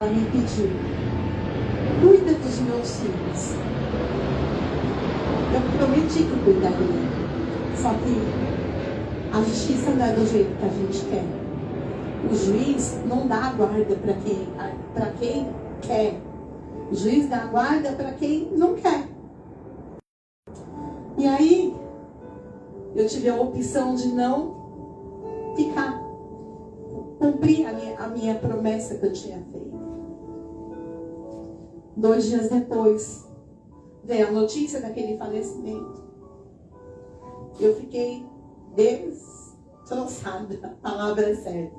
Ela me pediu: cuida dos meus filhos. Eu prometi que cuidaria. Só que a justiça não é do jeito que a gente quer. O juiz não dá guarda para quem quer. O juiz dá guarda para quem não quer. E aí, eu tive a opção de não ficar. Cumprir a minha promessa que eu tinha feito. 2 dias depois, veio a notícia daquele falecimento. Eu fiquei destroçada, a palavra é certa.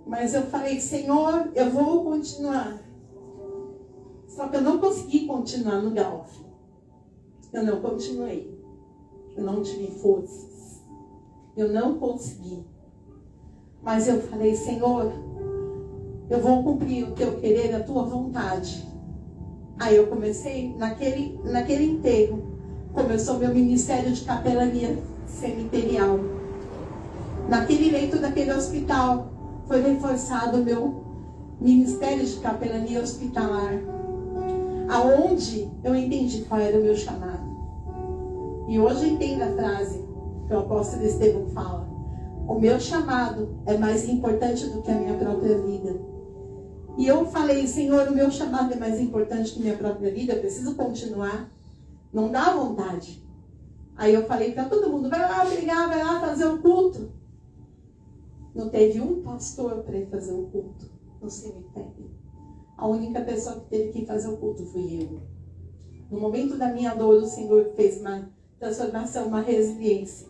Mas eu falei: Senhor, eu vou continuar. Só que eu não consegui continuar no Galf. Eu não continuei. Eu não tive forças. Eu não consegui. Mas eu falei: Senhor, eu vou cumprir o teu querer, a tua vontade. Aí eu comecei, naquele enterro, começou meu ministério de capelania cemiterial. Naquele leito daquele hospital, foi reforçado o meu ministério de capelania hospitalar. Aonde eu entendi qual era o meu chamado. E hoje eu entendo a frase que o apóstolo Estevão fala: o meu chamado é mais importante do que a minha própria vida. E eu falei: Senhor, o meu chamado é mais importante que a minha própria vida, eu preciso continuar. Não dá vontade. Aí eu falei para todo mundo: vai lá brigar, vai lá fazer o culto. Não teve um pastor para ir fazer o culto no cemitério. A única pessoa que teve que fazer o culto fui eu. No momento da minha dor, o Senhor fez uma transformação, uma resiliência.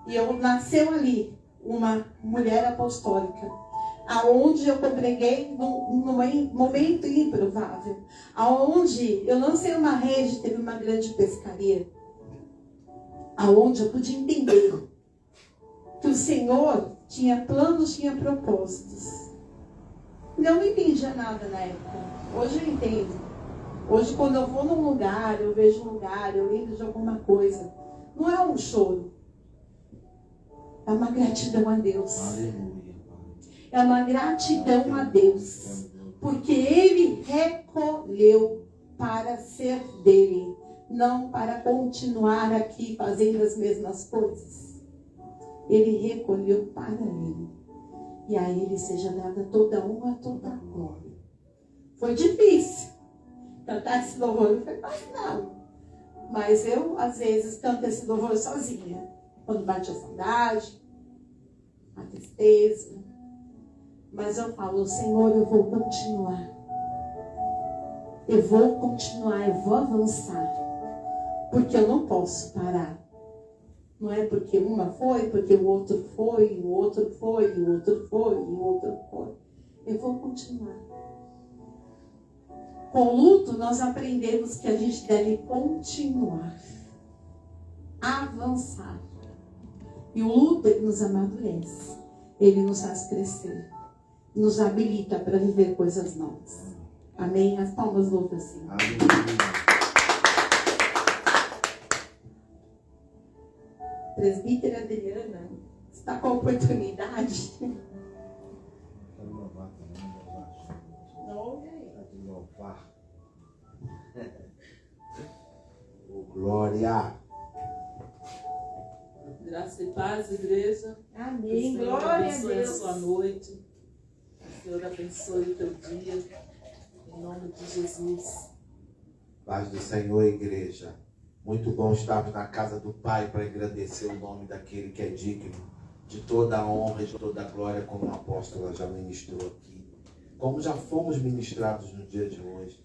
E nasceu ali uma mulher apostólica, aonde eu congreguei num momento improvável, aonde eu lancei uma rede, teve uma grande pescaria, aonde eu pude entender que o Senhor tinha planos, tinha propósitos. Eu não entendia nada na época. Hoje eu entendo. Hoje, quando eu vou num lugar, eu vejo um lugar, eu lembro de alguma coisa, não é um choro, é uma gratidão a Deus. Aleluia. É uma gratidão a Deus, porque Ele recolheu para ser dele, não para continuar aqui fazendo as mesmas coisas. Ele recolheu para Ele. E a Ele seja dada toda a honra, toda a glória. Foi difícil cantar esse louvor, não foi fácil não. Mas eu, às vezes, canto esse louvor sozinha. Quando bate a saudade, a tristeza. Mas eu falo: Senhor, eu vou continuar. Eu vou continuar, eu vou avançar. Porque eu não posso parar. Não é porque uma foi, porque o outro foi, o outro foi, o outro foi, o outro foi. Eu vou continuar. Com o luto, nós aprendemos que a gente deve continuar. Avançar. E o luto, ele nos amadurece. Ele nos faz crescer. Nos habilita para viver coisas novas. Amém? As palmas loucas assim. Aleluia. Presbítera Adriana, está com a oportunidade? Não, De louvar. Oh, glória. Graça e paz, igreja. Amém. Que o Senhor Glória a abençoe a Deus. sua noite. O Senhor abençoe o teu dia. Em nome de Jesus. Paz do Senhor, igreja. Muito bom estarmos na casa do Pai para engrandecer o nome daquele que é digno de toda a honra e de toda a glória, como a apóstola já ministrou aqui. Como já fomos ministrados no dia de hoje.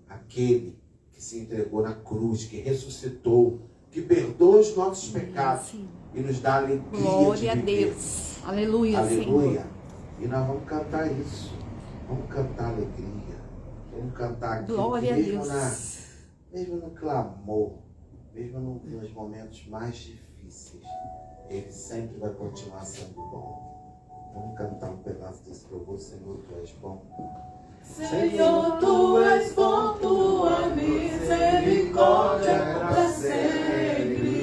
Aquele que se entregou na cruz, que ressuscitou, que perdoa os nossos pecados e nos dá alegria Glória a de viver. Deus. Aleluia, Aleluia. Senhor. E nós vamos cantar isso. Vamos cantar alegria. Vamos cantar aquilo Glória a que mesmo, Deus. mesmo no clamor, mesmo nos momentos mais difíceis, Ele sempre vai continuar sendo bom. Vamos cantar um pedaço desse louvor. Senhor, Tu és bom. Senhor, Tu és bom, Tua misericórdia é para sempre.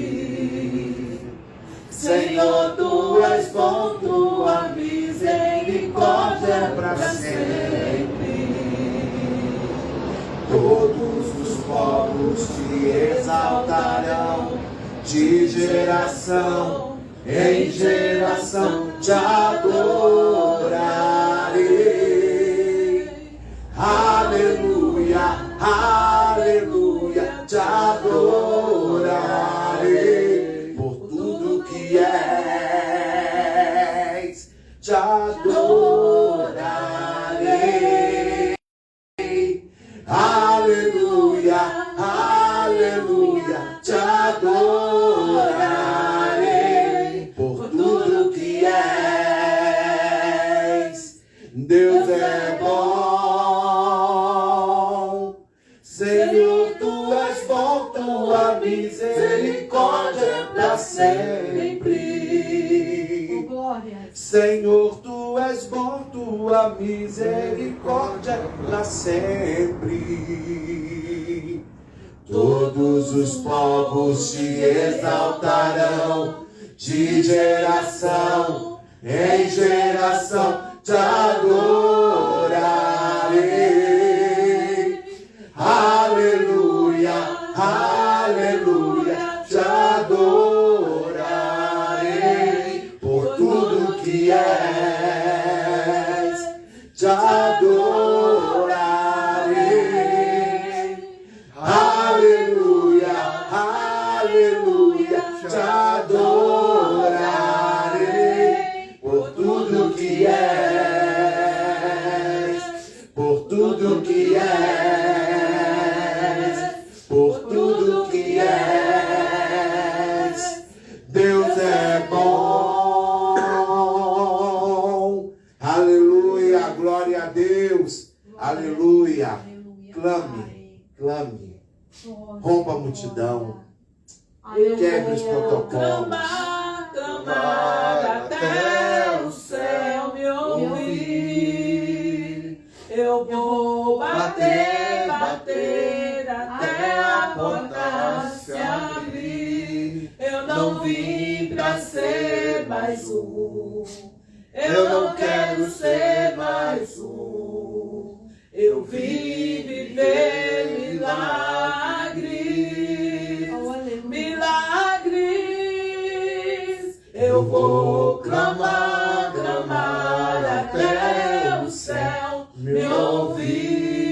Senhor, Tu és bom, Tua misericórdia é para sempre. de geração em geração te adorarei. Aleluia, aleluia, te adorarei por tudo que és, te adorarei. Aleluia, aleluia, te adorarei por tudo que és. Deus é bom, Senhor, tu és bom, tua misericórdia é pra sempre. Senhor, tu és bom, tua misericórdia é pra sempre. Todos os povos te exaltarão, de geração em geração te adorarei. Aleluia, aleluia, te adorarei por tudo que és, te adorarei. Aleluia, aleluia, te adorarei por tudo que és, por tudo que és, por tudo que és. Deus é bom. Aleluia, glória a Deus. Aleluia. Clame, clame. Rompa a multidão. Quebre os protocolos. Clamar até o céu me ouvir. Eu vou bater, bater até a porta se abrir. Eu não vim pra ser mais um. Eu não quero ser mais um. Eu vim viver milagres, milagres. Eu vou clamar, clamar até o céu me ouvir.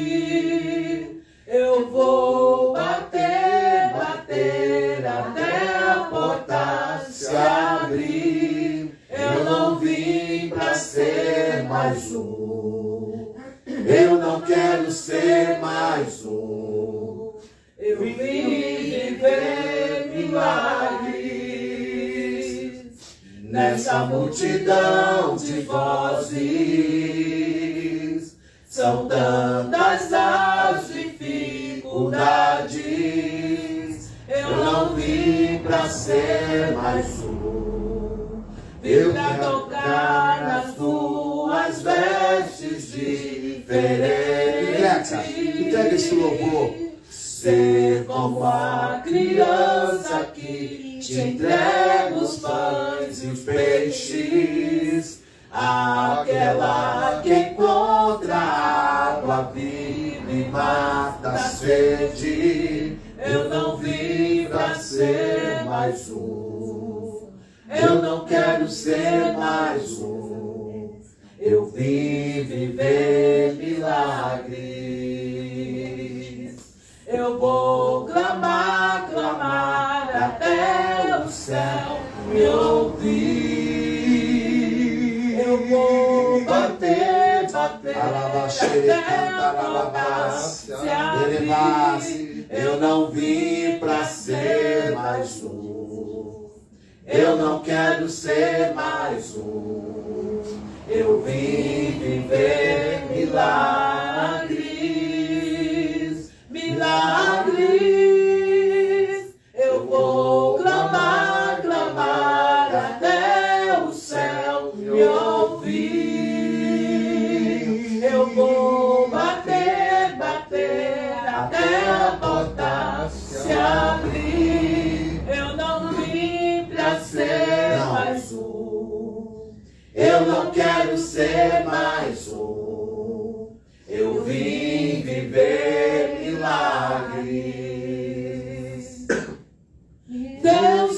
Eu vou bater, bater até a porta se abrir. Eu não vim pra ser mais um. Eu não quero ser mais um. Eu vim viver milagres nessa multidão de vozes. São tantas as dificuldades. Eu não vim pra ser mais um. Vim pra tocar nas tuas vestes diferentes. Entrega esse louvor. Ser como a criança que te entrega os pães e os peixes. Aquela que encontra água viva e mata a sede. Eu não vim pra ser mais um. Eu não quero ser mais um. Eu vim viver milagres. Eu vou clamar, clamar até o céu me ouvir. Eu vou bater, bater até a porta se abrir. Eu não vim pra ser mais um. Eu não quero ser mais um. Eu vim viver milagres, milagres. Eu vou clamar, clamar até o céu me ouvir. Eu vou bater, bater até a porta se abrir. Eu não vim pra ser mais um. Eu não quero ser mais um. Eu vim viver milagres. Deus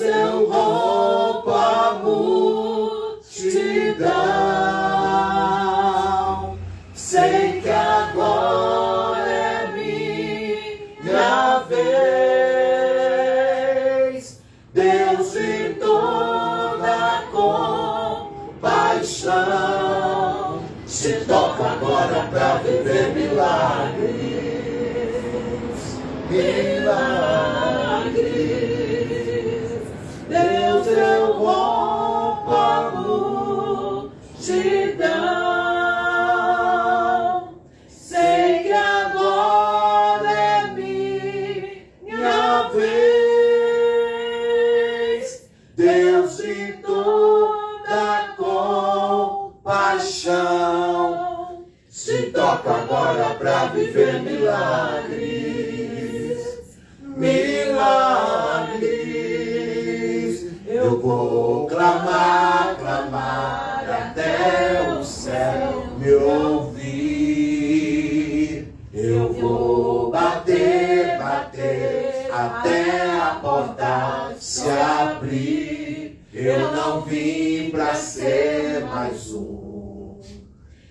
pra viver milagres, milagres. Deus, eu rompo a multidão. Sei que agora é minha vez. Deus de toda compaixão, se toca agora pra viver milagres, milagres. Eu vou clamar, clamar até o céu me ouvir. Eu vou bater, bater até a porta se abrir. Eu não vim pra ser mais um,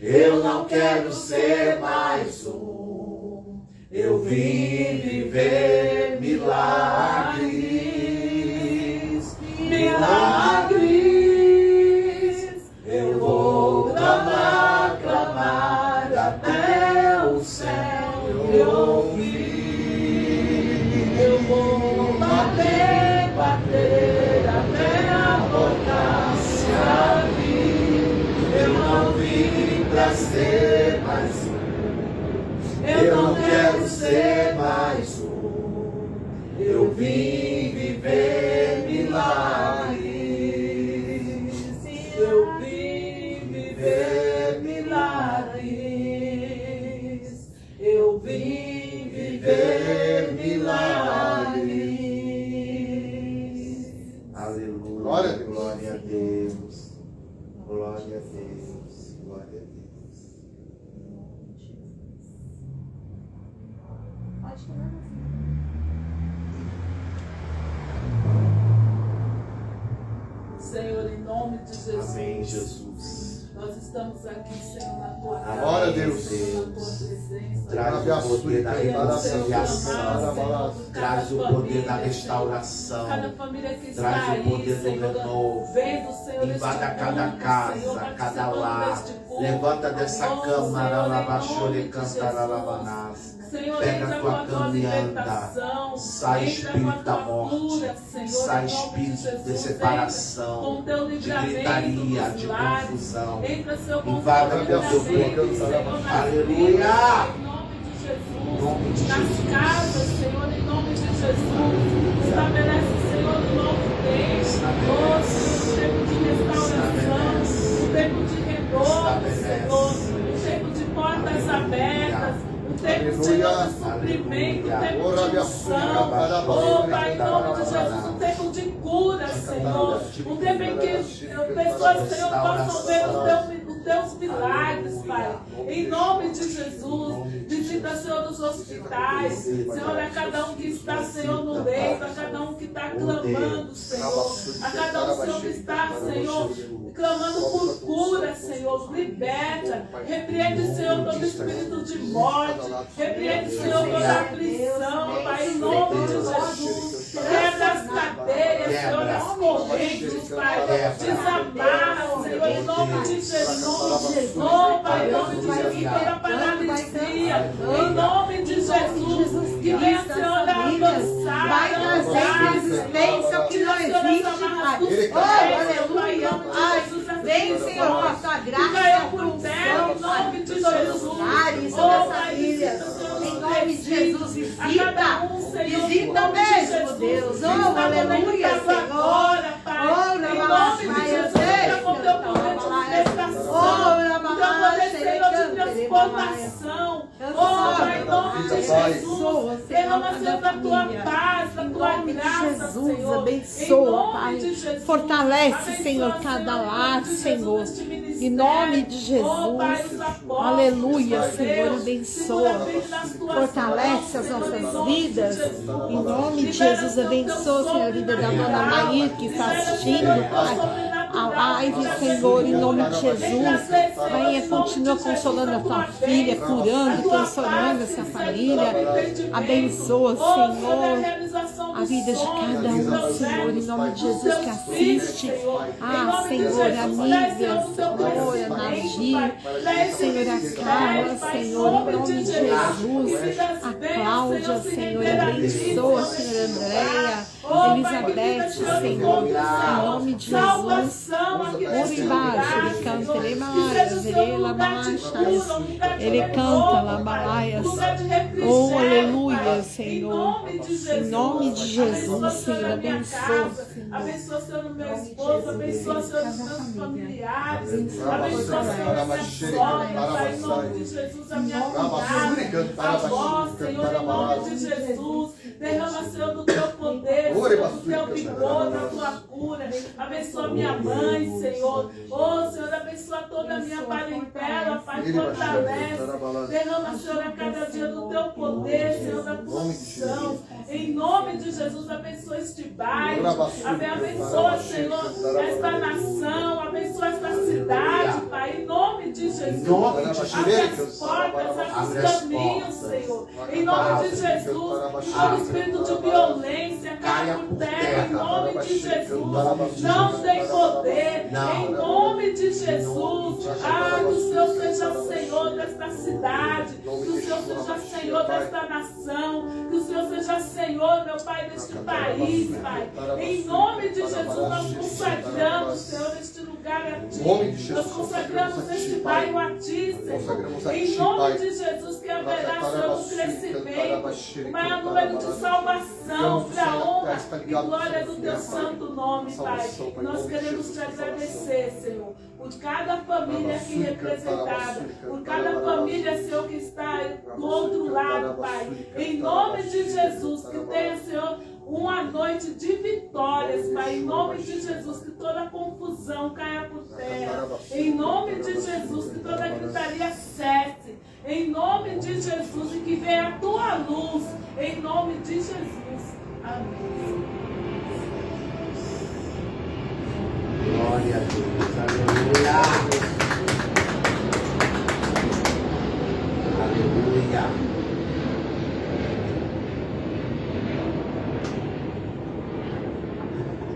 eu não quero ser mais um. Eu vim viver milagres, milagres. Eu vou clamar, clamar até o céu me ouvir. Eu vou bater, bater até a porta se abrir. Eu não vim pra ser mais um, eu não quero ser mais um. Eu vim viver milagres, eu vim viver milagres, eu vim viver milagres. Aleluia, glória a Deus, glória a Deus, glória a Deus, glória a Deus. Pode falar. Senhor, em nome de Jesus. Amém, Jesus. Nós estamos aqui, Senhor, na tua casa. Glória a Deus. Senhor, na tua presença. Traz o poder da reconciliação. Traz o poder da restauração. Cada família que está Traz o aí, poder do Senhor, renovo. vendo, Senhor, Invada este cada culto, casa, Senhor, cada participando lar. deste culto. Levanta dessa Oh, cama, Senhor, em Ralabachore, nome de Cantaralabanás. Senhor, Pega entra a com a tua tua caminhada. libertação. Sai Entra espírito com a da tua morte. cura, Senhor, Sai em nome de espírito de Jesus. separação, Entra com o teu de livramento gritaria, dos de lares. confusão. Entra, Senhor, com Invada o teu com o teu livramento, poder. Senhor, nas Aleluia. vidas, em nome de Jesus. Em nome de Nas Jesus. casas, Senhor, em nome de Jesus. Estabelece, Senhor, um novo tempo. Oh, Senhor, um tempo de restauração, um tempo de renovo, Senhor, um tempo de portas abertas, um tempo, Senhor, de suprimento, um tempo de unção. Oh, Pai, em nome de Jesus, um tempo de cura, Senhor. Um tempo em que pessoas, Senhor, possam ver os teus milagres, Pai. Em nome de Jesus, visita, Senhor, dos hospitais. Senhor, a cada um que está, Senhor, no leito, a cada um que está clamando, Senhor. A cada um, Senhor, que está, Senhor, clamando por cura, Senhor. Liberta. Repreende, Senhor, todo espírito de morte. Repreende, Senhor, toda aflição, Pai, em nome de Jesus. Quebra as cadeias, Senhor, as correntes, Pai. Desamarra, Senhor, em nome de Jesus. Oh, Pai, em nome de Jesus, toda paralisia. Em nome de Jesus. Que venha, Senhor, avançar. Vai trazer resistência que não existe, Pai. Oh, aleluia. Vem, Senhor, com a tua graça, por terra, em nome de Jesus. Sobre essa família. Em nome de Jesus, visita. Visita mesmo, Deus. Oh, aleluia, Senhor. Oh, em nome de Jesus, entra com teu poder de manifestação, com teu poder, Senhor, de transformação. Oh, Pai, em nome de Jesus, derrama, Senhor, da tua paz, da tua graça, Senhor. Abençoa, Pai. Fortalece, Senhor, cada lar, Senhor. Em nome de Jesus. Aleluia, Senhor, abençoa. Fortalece as nossas vidas. Em nome de Jesus, abençoa, Senhor, a vida da dona Maíra que está assistindo, Pai. A live, Senhor, em nome de Jesus. Venha, continua consolando a tua filha, curando, transformando essa família. Abençoa, Senhor. a vida de cada um, Senhor, em nome de Jesus, que assiste. Ah, Senhor, a Nívia, Senhor, a Nadir, Senhor, a Carla, Senhor, em nome de Jesus, a Cláudia, Senhor, abençoa, Senhor, Andréia, Elizabeth, Senhor, em nome de Jesus. Ele canta Labalaias. Oh, aleluia, Senhor. Em nome de Jesus, Senhor, abençoa. Abençoa, Senhor, o meu esposo, abençoa, Senhor, os meus familiares, abençoa, Senhor, a minha sogra, Pai, em nome de Jesus, a minha cunhada, a voz, Senhor, em nome de Jesus. Derrama, Senhor, do teu poder, Senhor, do teu vigor, da tua cura. Abençoa minha mãe, Senhor. Oh, Senhor, abençoa toda a minha parentela, Pai, fortalece. Derrama, Senhor, a cada dia do teu poder, Senhor, da tua unção. Em nome de Jesus, abençoa este bairro. Abençoa, Senhor, esta nação. Abençoa esta cidade, Pai, em nome de Jesus. Abre as portas, abre os caminhos, Senhor. Em nome de Jesus, todo espírito de violência caia por terra, em nome de Jesus. Não tem poder, em nome de Jesus. Ah, que o Senhor seja Senhor desta cidade, que o Senhor seja Senhor desta nação, que o Senhor seja Senhor, meu Pai, deste país, Pai. Em nome de Jesus, nós consagramos, Senhor, este lugar a Ti. Nós consagramos este bairro a Ti, Senhor. Em nome de Jesus, que haverá, Senhor, um crescimento, o maior número de salvação, para a honra e glória do Teu santo nome, Pai. Nós queremos Te agradecer, Senhor, por cada família aqui representada, por cada família, Senhor, que está do outro lado, Pai. Em nome de Jesus, que tenha, Senhor, uma noite de vitórias, Pai. Em nome de Jesus, que toda confusão caia por terra. Em nome de Jesus, que toda gritaria cesse. Em nome de Jesus, e que venha a Tua luz. Em nome de Jesus. Amém. Glória a Deus, aleluia. Aleluia.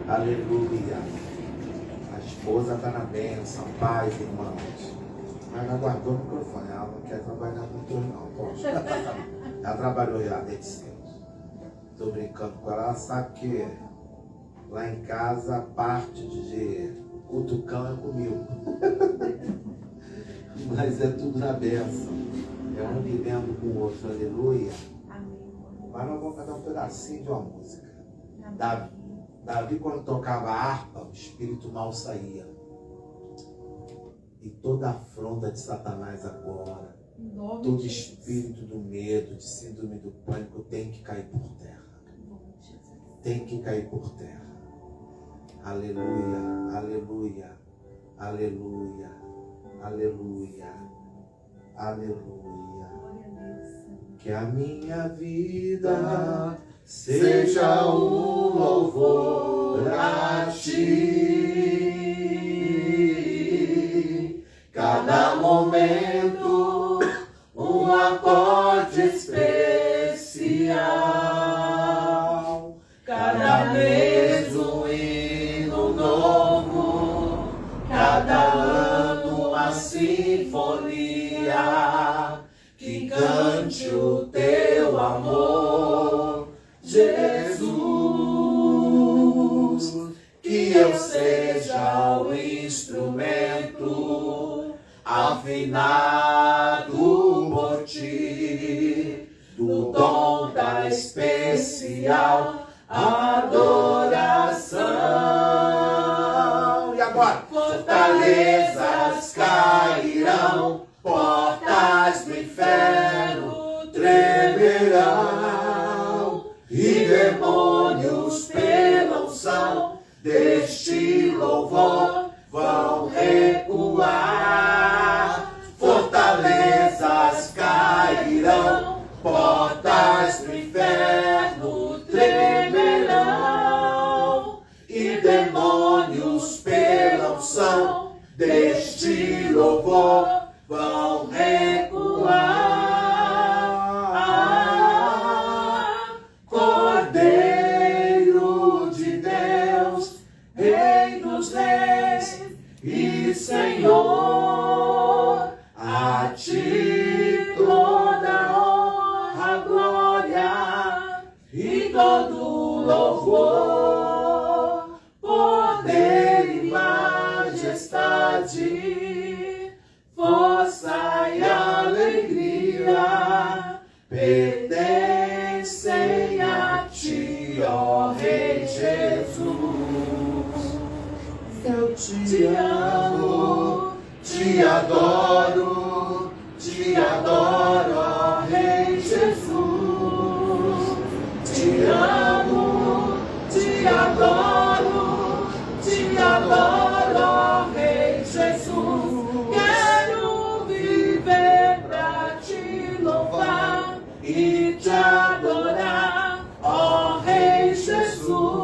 Aleluia. A esposa está na bênção, paz, irmãos. Mas não guardou o microfone, ela não quer trabalhar muito não, poxa. Ela trabalhou já desde cedo. Estou brincando com ela, ela sabe que lá em casa a parte de cutucão é comigo. Mas é tudo na bênção. É um vivendo com o outro, aleluia. Mas nós vamos cantar um pedacinho de uma música. Davi, quando tocava a harpa, o espírito mal saía. E toda a afronta de Satanás agora, todo espírito do medo, de síndrome do pânico tem que cair por terra. Tem que cair por terra. Aleluia, aleluia, aleluia, aleluia, aleluia. Que a minha vida seja um louvor a Ti. Cada momento um acorde especial. Cada mês um hino novo. Cada ano uma sinfonia que cante o Teu amor, Jesus. Que eu seja o instrumento afinado por Ti, do dom da especial adoração. E agora? Fortalezas cairão, portas do inferno tremerão, e demônios pela unção deste louvor vão recuar. Fortalezas cairão, portas do inferno tremerão, e demônios pela unção deste louvor vão recuar. Cordeiro te amo, te adoro, ó Rei Jesus. Te amo, te adoro, ó Rei Jesus. Quero viver pra te louvar e te adorar, ó Rei Jesus.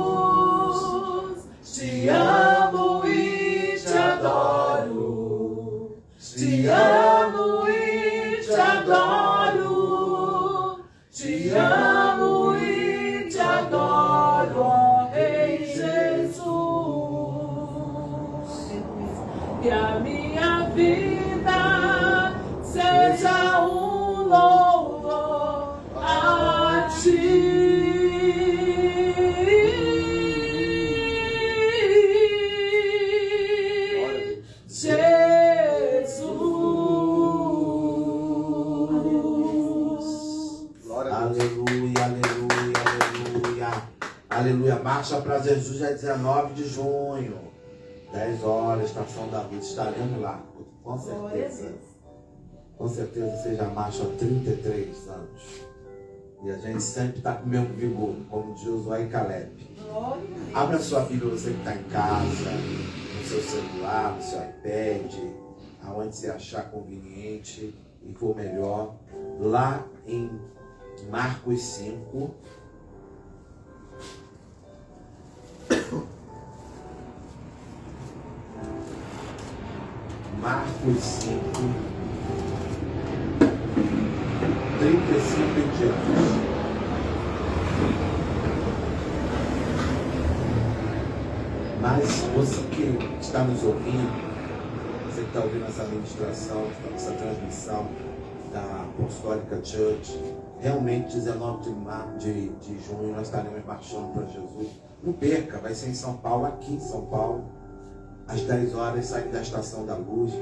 Te amo e te adoro, te amo e te adoro, te amo e te adoro, ó Rei Jesus. Que a minha vida seja um louvor a ti. Aleluia, aleluia, aleluia. Aleluia. Marcha para Jesus é 19 de junho. 10 horas, Estação da Luz. Estaremos lá. Com certeza. Com certeza você já marcha há 33 anos. E a gente sempre está com o mesmo vigor, como diz Josué e Caleb. Abra sua Bíblia, você que está em casa, no seu celular, no seu iPad, aonde você achar conveniente e for melhor. Lá em Marcos 5. Marcos 5, 35 em diante. Mas você que está nos ouvindo, você que está ouvindo essa ministração, essa transmissão da Apostólica Church, realmente 19 de junho nós estaremos marchando para Jesus. Não perca, vai ser em São Paulo, aqui em São Paulo, às 10 horas, saindo da Estação da Luz.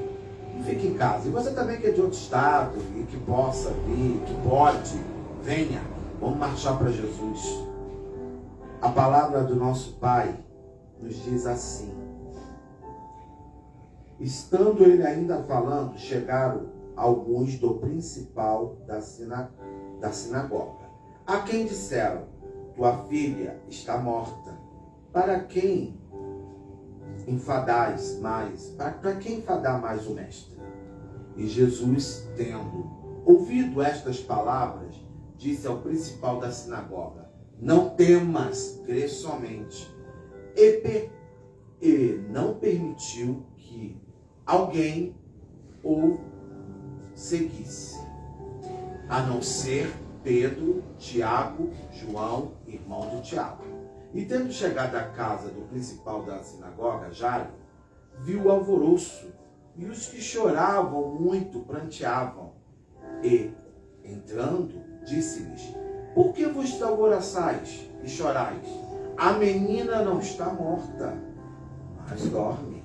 Fique em casa. E você também que é de outro estado e que possa vir, que pode, venha. Vamos marchar para Jesus. A palavra do nosso Pai nos diz assim: estando ele ainda falando, chegaram alguns do principal da sinagoga, a quem disseram: tua filha está morta. Para quem enfadais mais? Para quem enfadar mais o mestre? E Jesus, tendo ouvido estas palavras, disse ao principal da sinagoga: não temas, crê somente. E não permitiu que alguém o seguisse, a não ser Pedro, Tiago, João, irmão de Tiago. E tendo chegado à casa do principal da sinagoga, Jairo, viu o alvoroço e os que choravam muito pranteavam. E, entrando, disse-lhes: por que vos alvoroçais e chorais? A menina não está morta, mas dorme.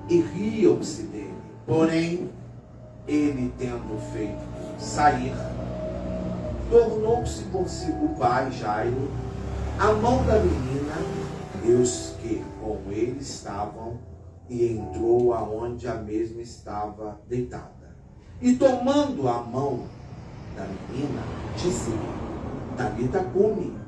E riam-se dele. Porém, ele, tendo feito sair, tornou-se consigo o pai, Jairo, a mão da menina, e os que com ele estavam, e entrou aonde a mesma estava deitada. E tomando a mão da menina, disse-lhe: Talita cumi,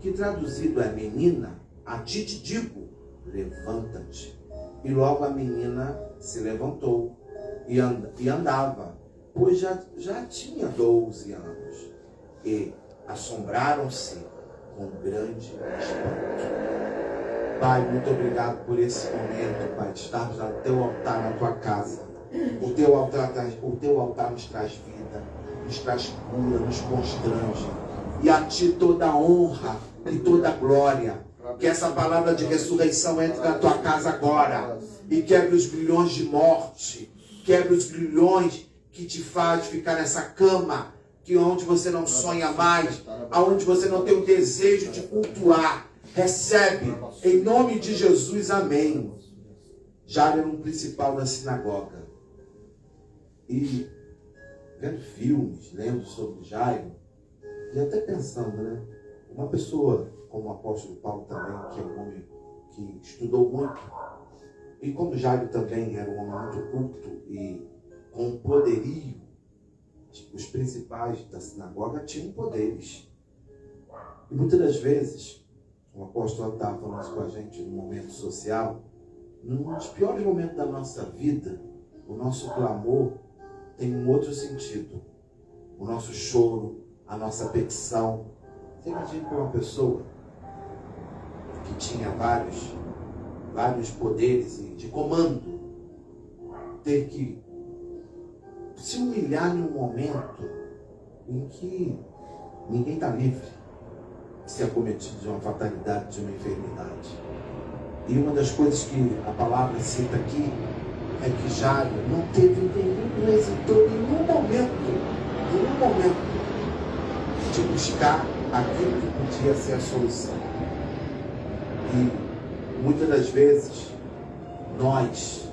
que traduzido é menina, a ti te digo, levanta-te. E logo a menina se levantou e andava, pois já tinha 12 anos. E assombraram-se com grande espanto. Pai, muito obrigado por esse momento, Pai, de estarmos no teu altar, na tua casa. O teu altar nos traz vida, nos traz cura, nos constrange. E a ti toda a honra e toda a glória. Que essa palavra de ressurreição entre na tua casa agora e quebre os grilhões de morte, quebre os grilhões que te faz ficar nessa cama, que onde você não sonha mais, aonde você não tem o desejo de cultuar. Recebe, em nome de Jesus, amém. Jairo era um principal da sinagoga. E vendo filmes, lendo sobre Jairo, e até pensando, né? Uma pessoa como o apóstolo Paulo também, que é um homem que estudou muito, E como Jairo também era um homem muito culto e com poderio, os principais da sinagoga tinham poderes. E muitas das vezes, o apóstolo estava falando com a gente no momento social, num dos piores momentos da nossa vida, o nosso clamor tem um outro sentido. O nosso choro, a nossa petição. Você imagina que uma pessoa que tinha vários poderes de comando ter que se humilhar em um momento em que ninguém está livre de ser acometido de uma fatalidade, de uma enfermidade. E uma das coisas que a palavra cita aqui é que Jairo não hesitou em nenhum momento de buscar aquilo que podia ser a solução. E muitas das vezes nós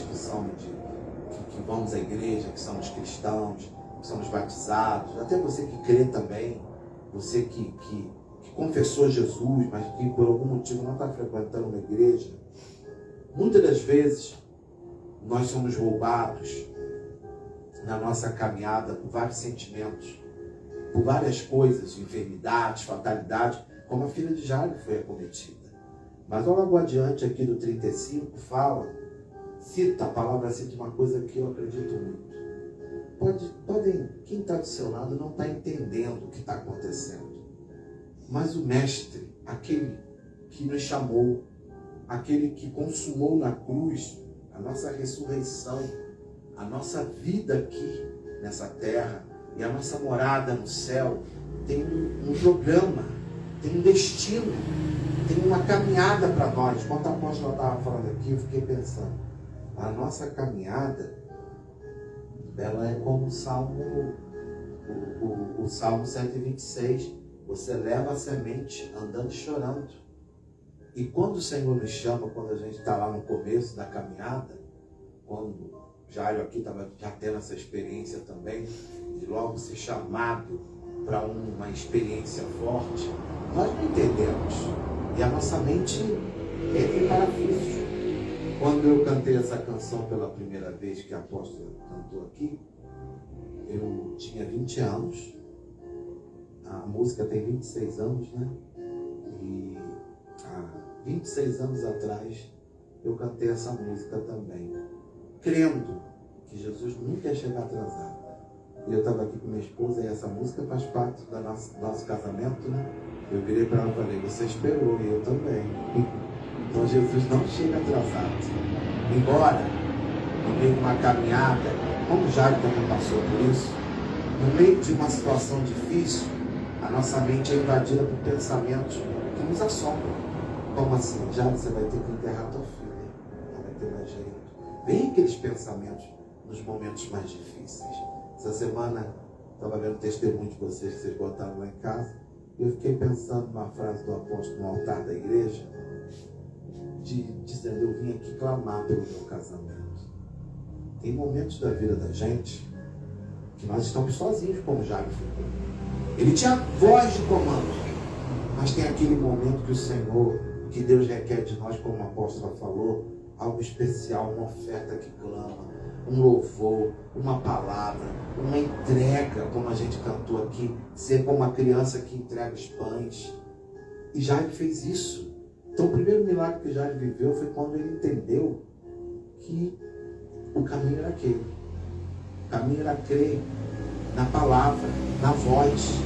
que somos que vamos à igreja, que somos cristãos, que somos batizados, até você que crê também, você que confessou Jesus, mas que por algum motivo não está frequentando uma igreja, muitas das vezes nós somos roubados na nossa caminhada por vários sentimentos, por várias coisas, enfermidades, fatalidades, como a filha de Jairo foi acometida. Mas logo adiante aqui do 35 a palavra cita uma coisa que eu acredito muito. Quem está do seu lado não está entendendo o que está acontecendo. Mas o Mestre, aquele que nos chamou, aquele que consumou na cruz a nossa ressurreição, a nossa vida aqui nessa terra e a nossa morada no céu, tem um programa, tem um destino, tem uma caminhada para nós. Enquanto a apóstola estava falando aqui, eu fiquei pensando, a nossa caminhada, ela é como o Salmo 126, você leva a semente andando e chorando. E quando o Senhor nos chama, quando a gente está lá no começo da caminhada, quando Jairo aqui estava já tendo essa experiência também, de logo ser chamado para uma experiência forte, nós não entendemos. E a nossa mente entra em parafuso. Quando eu cantei essa canção pela primeira vez, que a apóstola cantou aqui, eu tinha 20 anos. A música tem 26 anos, né? E há 26 anos atrás eu cantei essa música também, crendo que Jesus nunca ia chegar atrasado. E eu estava aqui com minha esposa e essa música faz parte do nosso casamento, né? Eu virei para ela e falei, você esperou, e eu também. Então Jesus não chega atrasado. Embora, no meio de uma caminhada, como Jairo também passou por isso, no meio de uma situação difícil, a nossa mente é invadida por pensamentos que nos assombram. Como assim? Jairo, você vai ter que enterrar tua filha. Não vai ter mais jeito. Vem aqueles pensamentos nos momentos mais difíceis. Essa semana, estava vendo o testemunho de vocês que vocês botaram lá em casa, e eu fiquei pensando numa frase do apóstolo no altar da igreja, dizendo, eu vim aqui clamar pelo meu casamento. Tem momentos da vida da gente que nós estamos sozinhos, como Jairo ficou. Ele tinha voz de comando, mas tem aquele momento que o Senhor, que Deus requer de nós, como a apóstola falou, algo especial, uma oferta que clama, um louvor, uma palavra, uma entrega, como a gente cantou aqui, ser como uma criança que entrega os pães. E Jairo fez isso. Então o primeiro milagre que Jairo viveu foi quando ele entendeu que o caminho era aquele. O caminho era crer na palavra, na voz.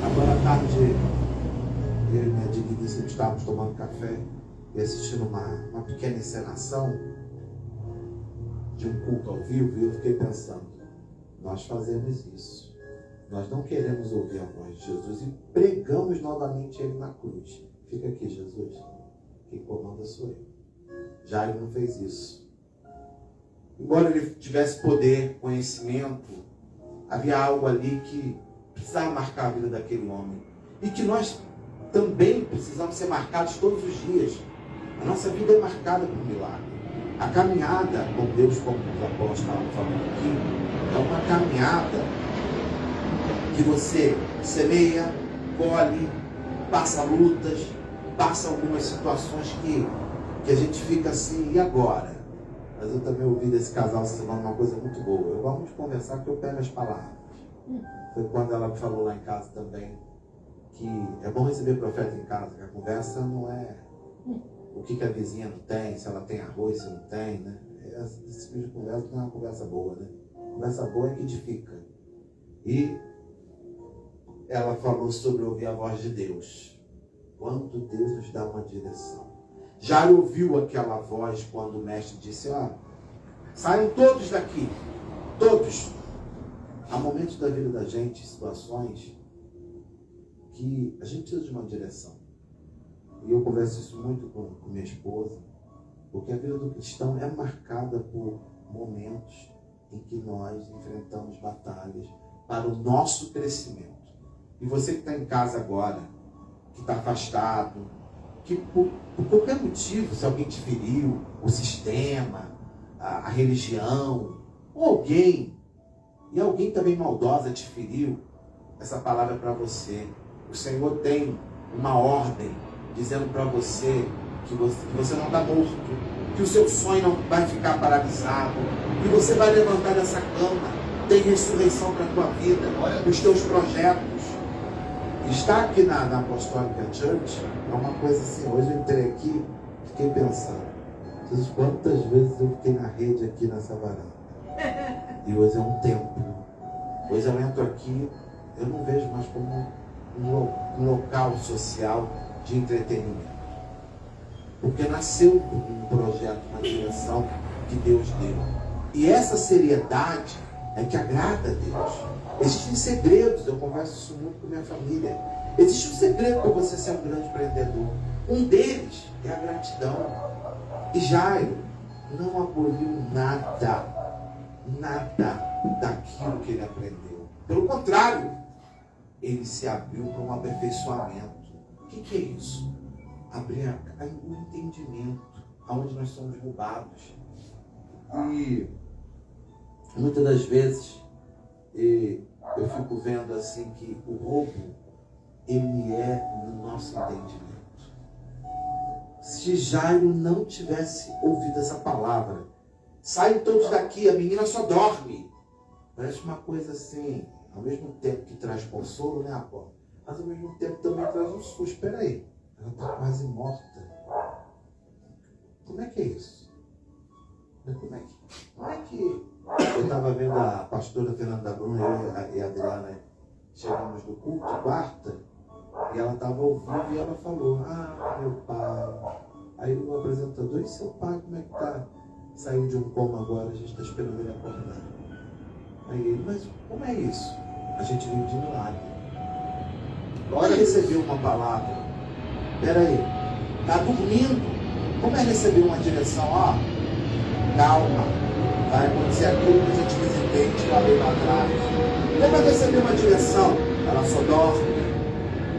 Agora à tarde, eu e minha digníssima estávamos tomando café e assistindo uma pequena encenação de um culto ao vivo, e eu fiquei pensando, nós fazemos isso. Nós não queremos ouvir a voz de Jesus e pregamos novamente Ele na cruz. Fica aqui, Jesus. Quem comanda sou eu. Jairo não fez isso. Embora ele tivesse poder, conhecimento, havia algo ali que precisava marcar a vida daquele homem. E que nós também precisamos ser marcados todos os dias. A nossa vida é marcada por milagre. A caminhada com Deus, como os apóstolos estavam falando aqui, é uma caminhada que você semeia, colhe, passa lutas, passa algumas situações que que a gente fica assim, e agora? Mas eu também ouvi desse casal essa semana uma coisa muito boa. Eu gosto de conversar porque eu pego as palavras. Foi quando ela me falou lá em casa também que é bom receber profeta em casa, que a conversa não é o que a vizinha não tem, se ela tem arroz, se não tem, né? Esse tipo de conversa não é uma conversa boa, né? Conversa boa é que edifica. E ela falou sobre ouvir a voz de Deus. Quando Deus nos dá uma direção. Já ouviu aquela voz quando o mestre disse, saiam todos daqui, todos. Há momentos da vida da gente, situações, que a gente precisa de uma direção. E eu converso isso muito com minha esposa, porque a vida do cristão é marcada por momentos em que nós enfrentamos batalhas para o nosso crescimento. E você que está em casa agora, que está afastado, que por qualquer motivo, se alguém te feriu, o sistema, a religião, ou alguém, e alguém também maldosa te feriu, essa palavra é para você. O Senhor tem uma ordem dizendo para você que você não está morto, que o seu sonho não vai ficar paralisado, que você vai levantar dessa cama, tem ressurreição para a tua vida, os teus projetos. Estar aqui na Apostólica Church é uma coisa assim. Hoje eu entrei aqui, fiquei pensando, Jesus, quantas vezes eu fiquei na rede aqui nessa varanda. E hoje é um templo. Hoje eu entro aqui, eu não vejo mais como um local social de entretenimento. Porque nasceu um projeto, uma direção que Deus deu. E essa seriedade é que agrada a Deus. Existem segredos, eu converso isso muito com minha família. Existe um segredo para você ser um grande empreendedor. Um deles é a gratidão. E Jairo não aboliu nada daquilo que ele aprendeu. Pelo contrário, ele se abriu para um aperfeiçoamento. O que é isso? Abrir o entendimento, aonde nós somos roubados. E muitas das vezes eu fico vendo assim que o roubo, ele é no nosso entendimento. Se Jairo não tivesse ouvido essa palavra, saem todos daqui, a menina só dorme. Parece uma coisa assim, ao mesmo tempo que traz consolo, né, Apolo? Mas ao mesmo tempo também traz um susto. Espera aí, ela está quase morta. Como é que é isso? Como é que... Eu estava vendo a pastora Fernanda Bruna, eu e a Adriana chegamos no culto, quarta, e ela estava ao vivo e ela falou, meu pai. Aí o apresentador, e seu pai, como é que tá? Saiu de um coma agora, a gente está esperando ele acordar. Aí ele, mas como é isso? A gente vive de milagre. Olha, recebeu uma palavra. Espera aí, está dormindo. Como é receber uma direção? Calma. Vai acontecer aquilo que eu já te visitei, te falei lá atrás. Como vai receber uma direção? Ela só dorme.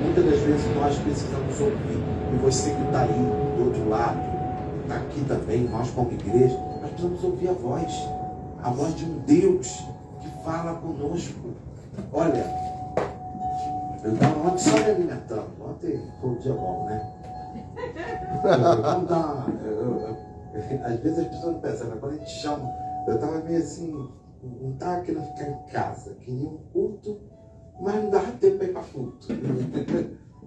Muitas das vezes nós precisamos ouvir. E você que está aí, do outro lado, está aqui também, nós como igreja, nós precisamos ouvir a voz de um Deus que fala conosco. Olha, eu estava ontem só me alimentando. Ontem foi um dia bom, né? Vamos dar às vezes as pessoas não pensam, mas quando a gente chama, eu estava meio assim, não estava querendo ficar em casa, queria um culto, mas não dava tempo para ir para culto.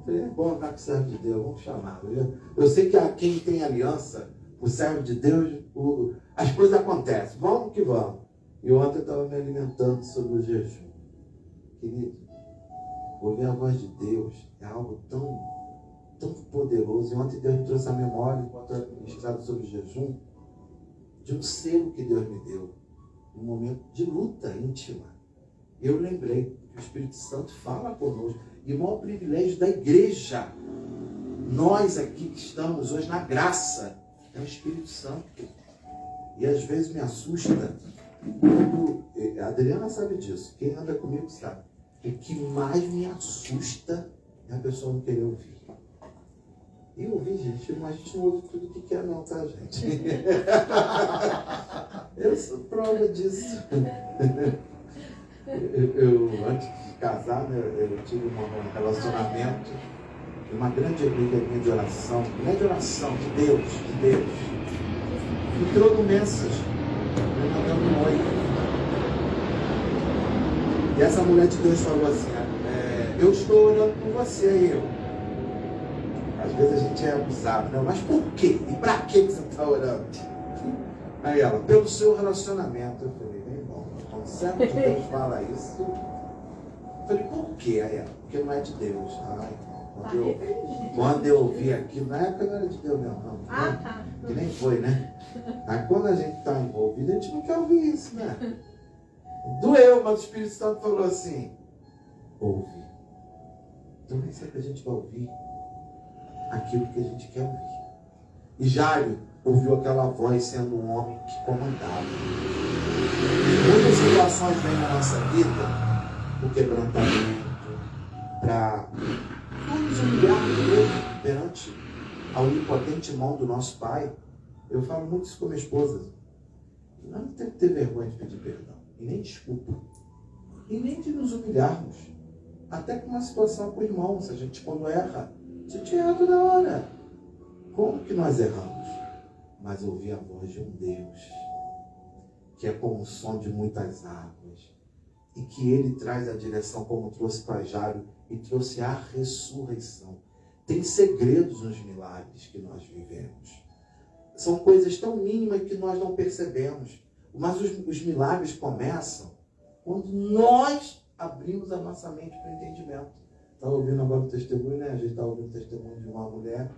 Falei, é bom andar com o servo de Deus, vamos chamar. Eu sei que quem tem aliança, o servo de Deus, as coisas acontecem, vamos que vamos. E ontem eu estava me alimentando sobre o jejum. Querido, ouvir a voz de Deus é algo tão poderoso. E ontem Deus me trouxe a memória, enquanto eu ministrava sobre o jejum, de um selo que Deus me deu, um momento de luta íntima. Eu lembrei que o Espírito Santo fala conosco. E o maior privilégio da igreja, nós aqui que estamos hoje na graça, é o Espírito Santo. E às vezes me assusta, a Adriana sabe disso, quem anda comigo sabe. O que mais me assusta é a pessoa não querer ouvir. E ouvir, gente, mas a gente não ouve tudo que quer não, tá, gente? Eu sou prova disso. Eu antes de casar, né, eu tive um relacionamento uma grande amiga minha de oração, não é de oração, de Deus, entrou no Message, me mandando um oi. E essa mulher de Deus falou assim, eu estou orando por você e eu. Às vezes a gente é abusado, né? Mas por quê? E pra que você está orando? Aí ela, pelo seu relacionamento. Eu falei, meu irmão, quando o servo de Deus fala isso, eu falei, por quê? Aí ela, porque não é de Deus. Quando eu ouvi aquilo, na época não era de Deus mesmo, não. Tá. Que nem foi, né? Aí quando a gente está envolvido, a gente não quer ouvir isso, né? Doeu, mas o Espírito Santo falou assim, ouve. Então nem sempre a gente vai ouvir aquilo que a gente quer ouvir. E Jairo ouviu aquela voz sendo um homem que comandava. Muitas situações vêm na nossa vida, o quebrantamento, para nos humilhar mesmo perante a onipotente mão do nosso Pai. Eu falo muito isso com minha esposa. Nós não temos que ter vergonha de pedir perdão, e nem desculpa, e nem de nos humilharmos. Até com uma situação com o irmão, se a gente quando erra, a gente erra toda hora. Como que nós erramos? Mas ouvir a voz de um Deus, que é como o som de muitas águas, e que Ele traz a direção como trouxe para Jairo, e trouxe a ressurreição. Tem segredos nos milagres que nós vivemos. São coisas tão mínimas que nós não percebemos. Mas os milagres começam quando nós abrimos a nossa mente para o entendimento. Estava ouvindo agora o testemunho, né? A gente estava ouvindo o testemunho de uma mulher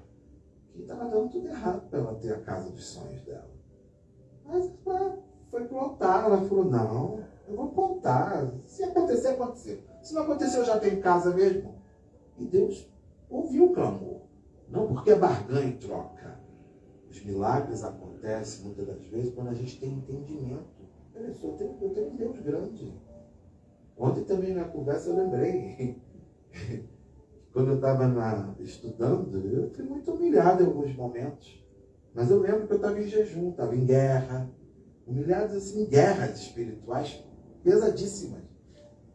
que estava dando tudo errado para ela ter a casa dos sonhos dela. Mas ela foi para o altar, ela falou, não, eu vou para o altar. Se acontecer, aconteceu. Se não aconteceu, eu já tenho casa mesmo. E Deus ouviu o clamor. Não porque é barganha e troca. Os milagres acontecem muitas das vezes quando a gente tem entendimento. Eu tenho um Deus grande. Ontem também na conversa eu lembrei. Quando eu estava estudando, eu fui muito humilhado em alguns momentos. Mas eu lembro que eu estava em jejum, estava em guerra. Humilhados assim, em guerras espirituais pesadíssimas.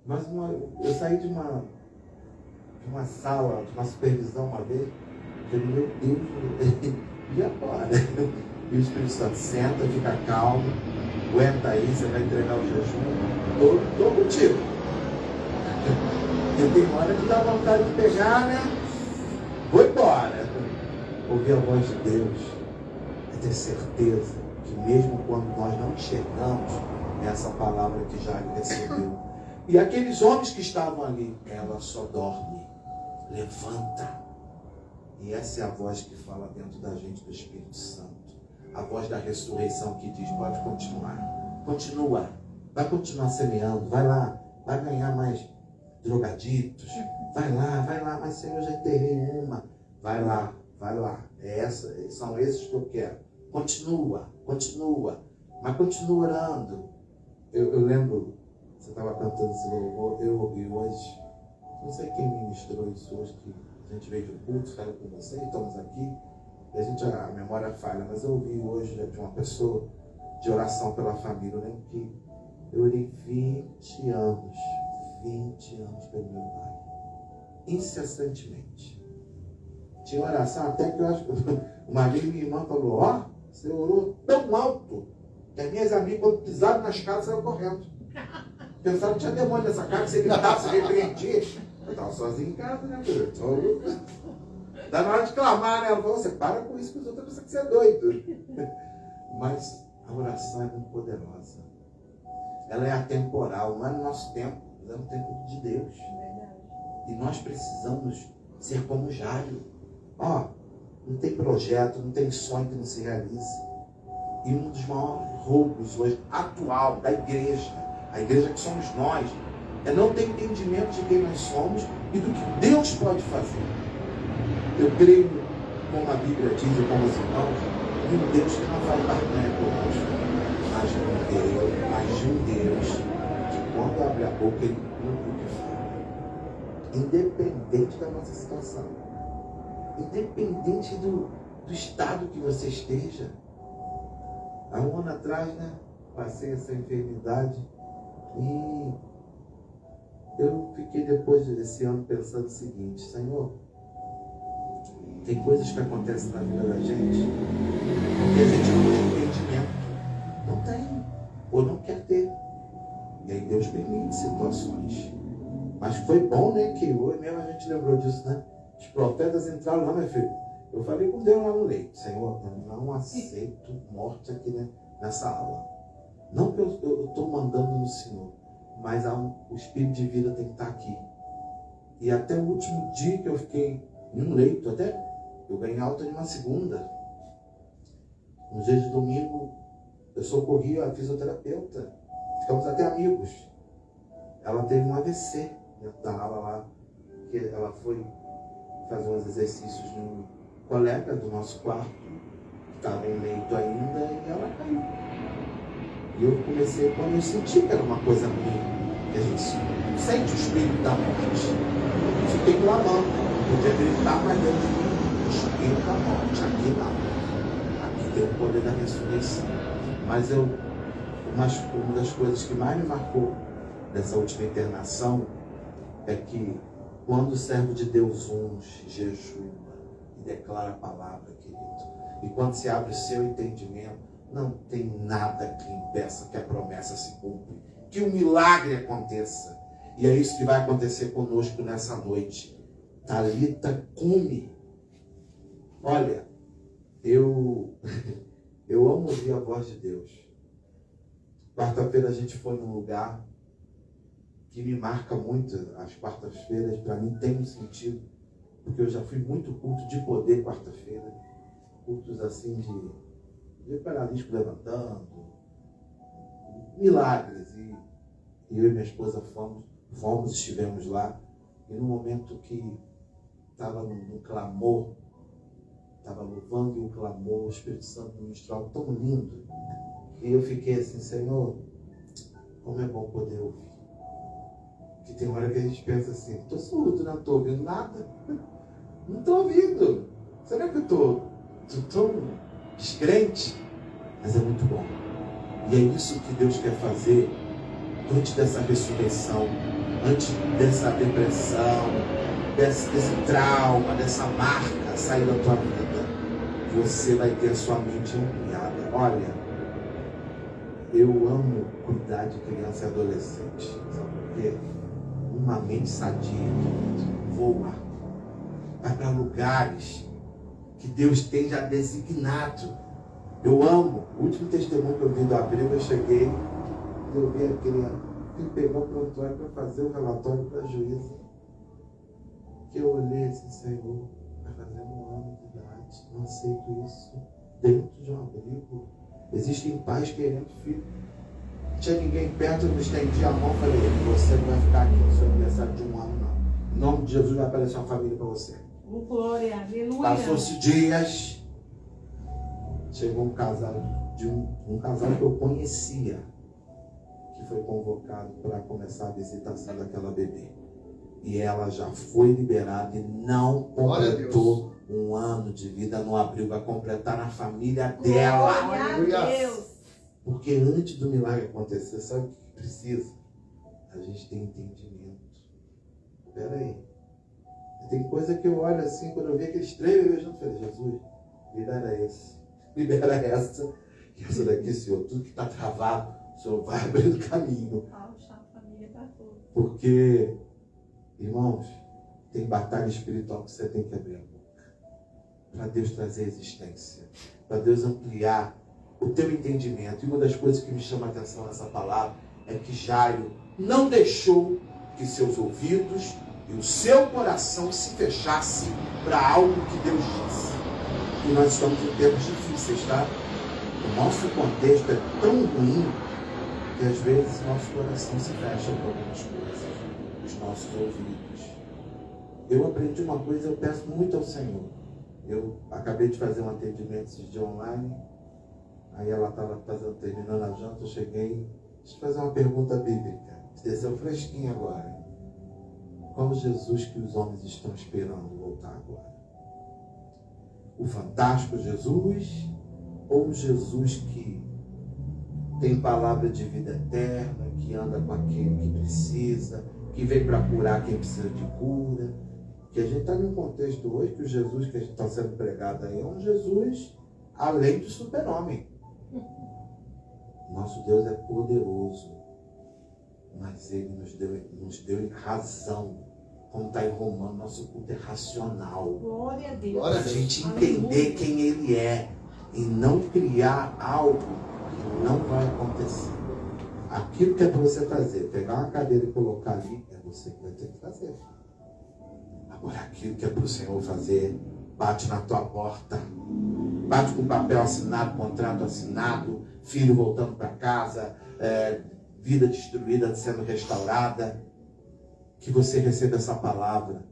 Mas eu saí de uma sala, de uma supervisão uma vez. Eu falei, meu Deus, e agora? E o Espírito Santo senta, fica calmo, aguenta aí, você vai entregar o jejum. Estou contigo. Eu tenho hora que dá vontade de pegar, né? Vou embora. Ouvir a voz de Deus é ter certeza que mesmo quando nós não enxergamos, é essa palavra que já recebeu. E aqueles homens que estavam ali, ela só dorme, levanta. E essa é a voz que fala dentro da gente do Espírito Santo. A voz da ressurreição que diz, pode continuar. Continua. Vai continuar semeando. Vai lá. Vai ganhar mais drogaditos. Vai lá. Mas Senhor, eu já enterrei uma. Vai lá. São esses que eu quero. Continua. Mas continua orando. Eu lembro, você estava cantando esse louvor, eu ouvi hoje, não sei quem ministrou isso hoje, que a gente veio de um culto, falou com você, estamos aqui, e a memória falha, mas eu ouvi hoje de uma pessoa de oração pela família. Eu lembro que eu orei 20 anos pelo meu pai, incessantemente. Tinha oração até que eu acho que uma vez minha irmã falou, você orou tão alto que as minhas amigas, quando pisaram nas casas, saíram correndo. Pensaram que tinha demônio nessa casa, que você gritava, você repreendia. Eu estava sozinho em casa, né, filho? Dá na hora de clamar, né? Ela falou, você para com isso, que os outros pensam que você é doido. Mas a oração é muito poderosa. Ela é atemporal, não é no nosso tempo, mas é no tempo de Deus. E nós precisamos ser como Jairo. Não tem projeto, não tem sonho que não se realize. E um dos maiores roubos hoje, atual, da igreja, a igreja que somos nós, é não ter entendimento de quem nós somos e do que Deus pode fazer. Eu creio, como a Bíblia diz, e como os irmãos, em um Deus que não faz barganha conosco, mas de um Deus que quando abre a boca, Ele cumpre o que fala. Independente da nossa situação. Independente do estado que você esteja. Há um ano atrás, né, passei essa enfermidade e eu fiquei depois desse ano pensando o seguinte, Senhor, Tem coisas que acontecem na vida da gente porque a gente não tem entendimento. Não tem. Ou não quer ter. E aí Deus permite situações. Mas foi bom, né? Que hoje mesmo a gente lembrou disso, né? Os profetas entraram lá, meu filho. Eu falei com Deus lá no leito. Senhor, eu não aceito morte aqui, né, nessa aula. Não que eu estou mandando no Senhor, mas o espírito de vida tem que estar aqui. E até o último dia que eu fiquei em um leito, até eu ganhei alta de uma segunda. Um dia de domingo, eu socorri a fisioterapeuta. Ficamos até amigos. Ela teve um AVC dentro da aula lá, que ela foi fazer uns exercícios no colega do nosso quarto, que estava em leito ainda, e ela caiu. E eu comecei, quando eu senti que era uma coisa ruim, que a gente sente o espírito da morte, fiquei clamando, podia gritar, mas dentro de mim, o espírito da morte, aqui não. Aqui tem o poder da ressurreição. Mas uma das coisas que mais me marcou dessa última internação é que quando o servo de Deus unge, jejua e declara a palavra, querido, e quando se abre o seu entendimento, não tem nada que impeça que a promessa se cumpra, que o milagre aconteça. E é isso que vai acontecer conosco nessa noite. Talita cumi. Olha, eu amo ouvir a voz de Deus. Quarta-feira a gente foi num lugar que me marca muito. As quartas-feiras para mim tem um sentido, porque eu já fui muito culto de poder quarta-feira, cultos assim de paralítico levantando, milagres, e eu e minha esposa estivemos lá, e no momento que estava no clamor, estava louvando e o clamor, o Espírito Santo ministrou tão lindo, e eu fiquei assim, Senhor, como é bom poder ouvir. Que tem hora que a gente pensa assim, estou surdo, não estou ouvindo nada, não estou ouvindo, será que eu estou tão descrente? Mas é muito bom. E é isso que Deus quer fazer antes dessa ressurreição, antes dessa depressão, desse trauma, dessa marca sair da tua vida. Você vai ter a sua mente ampliada. Olha, eu amo cuidar de criança e adolescente. Sabe por quê? Uma mente sadia voa. Vai para lugares que Deus tem já designado. Eu amo. O último testemunho que eu vi do abrigo, eu cheguei e eu vi a criança que pegou o prontuário para fazer o relatório para a juíza. Que eu olhei assim, Senhor, vai fazer 1 ano de idade, não aceito isso. Dentro de um abrigo. Existem pais querendo filho. Não tinha ninguém perto, eu me estendi a mão e falei, você não vai ficar aqui no seu aniversário de 1 ano, não. Em nome de Jesus vai aparecer uma família para você. Glória, aleluia. Passou-se dias. Chegou um casal um casal que eu conhecia, que foi convocado para começar a visitação daquela bebê. E ela já foi liberada e não completou 1 ano de vida no abril. Vai completar na família dela. Glória a Deus. Porque antes do milagre acontecer, sabe o que precisa? A gente tem entendimento. Espera aí. Tem coisa que eu olho assim, quando eu vi aqueles 3 bebês juntos, eu falei, Jesus, libera esse. Libera essa, e essa daqui, Senhor, tudo que está travado, o Senhor vai abrindo caminho. Porque, irmãos, tem batalha espiritual que você tem que abrir a boca. Para Deus trazer existência. Para Deus ampliar o teu entendimento. E uma das coisas que me chama a atenção nessa palavra é que Jairo não deixou que seus ouvidos e o seu coração se fechasse para algo que Deus disse. E nós estamos em tempos difíceis, tá? O nosso contexto é tão ruim que às vezes nosso coração se fecha para algumas coisas, os nossos ouvidos. Eu aprendi uma coisa, eu peço muito ao Senhor. Eu acabei de fazer um atendimento esses dias online, aí ela estava terminando a janta, eu cheguei, deixa eu fazer uma pergunta bíblica, desceu fresquinha agora. Qual Jesus que os homens estão esperando voltar agora? O fantástico Jesus ou o Jesus que tem palavra de vida eterna, que anda com aquele que precisa, que vem para curar quem precisa de cura? Que a gente está num contexto hoje que o Jesus que a gente está sendo pregado aí é um Jesus além do super-homem. Nosso Deus é poderoso, mas Ele nos deu razão. Como está em Romano, nosso culto é racional. Glória a Deus. Para a gente entender quem Ele é e não criar algo que não vai acontecer. Aquilo que é para você fazer, pegar uma cadeira e colocar ali, é você que vai ter que fazer. Agora, aquilo que é para o Senhor fazer, bate na tua porta. Bate com papel assinado, contrato assinado, filho voltando para casa, vida destruída sendo restaurada. Que você receba essa palavra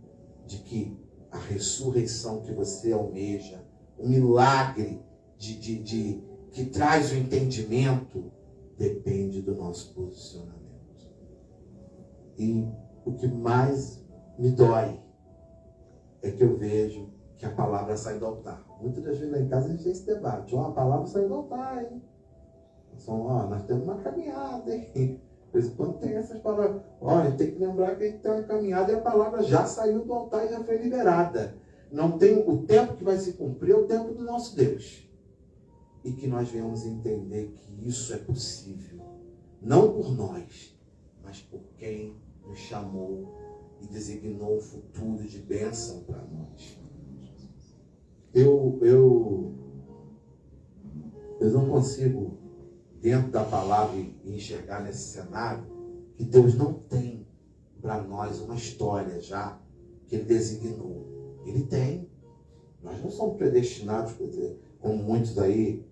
de que a ressurreição que você almeja, o milagre que traz o entendimento, depende do nosso posicionamento. E o que mais me dói é que eu vejo que a palavra sai do altar. Muitas das vezes lá em casa a gente tem esse debate. A palavra sai do altar, hein? Nós temos uma caminhada, hein? De vez em quando tem essas palavras. Olha, tem que lembrar que a gente tem uma caminhada e a palavra já saiu do altar e já foi liberada. Não tem o tempo que vai se cumprir, é o tempo do nosso Deus. E que nós venhamos entender que isso é possível. Não por nós, mas por quem nos chamou e designou um futuro de bênção para nós. Eu não consigo, dentro da palavra, enxergar nesse cenário que Deus não tem para nós uma história já que Ele designou. Ele tem. Nós não somos predestinados, como muitos aí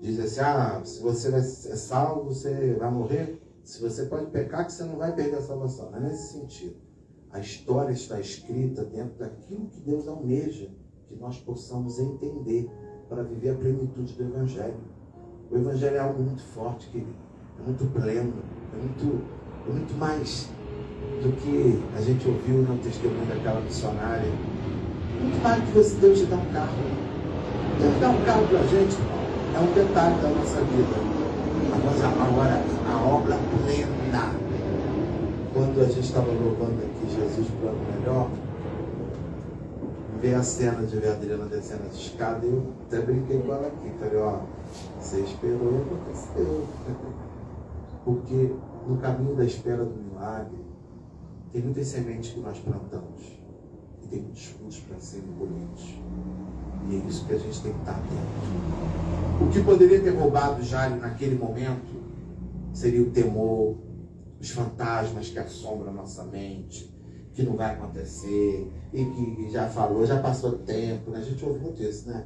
dizem assim, se você é salvo, você vai morrer. Se você pode pecar, que você não vai perder a salvação. Não é nesse sentido. A história está escrita dentro daquilo que Deus almeja que nós possamos entender para viver a plenitude do Evangelho. O Evangelho é algo muito forte, querido. É muito pleno. É muito mais do que a gente ouviu no testemunho daquela missionária. Muito mais do que Deus te dá um carro. Deus dá um carro para a gente, é um detalhe da nossa vida. Agora, a obra plena. Quando a gente estava louvando aqui Jesus para o melhor, ver a cena de ver a Adriana descendo as escadas, eu até brinquei com ela aqui. Falei, você esperou e aconteceu. Porque no caminho da espera do milagre, tem muitas sementes que nós plantamos. E tem muitos frutos para serem colhidos. E é isso que a gente tem que estar atento. O que poderia ter roubado Jairo naquele momento seria o temor, os fantasmas que assombram a nossa mente, que não vai acontecer, e que já falou, já passou tempo, né? A gente ouve muito isso, né?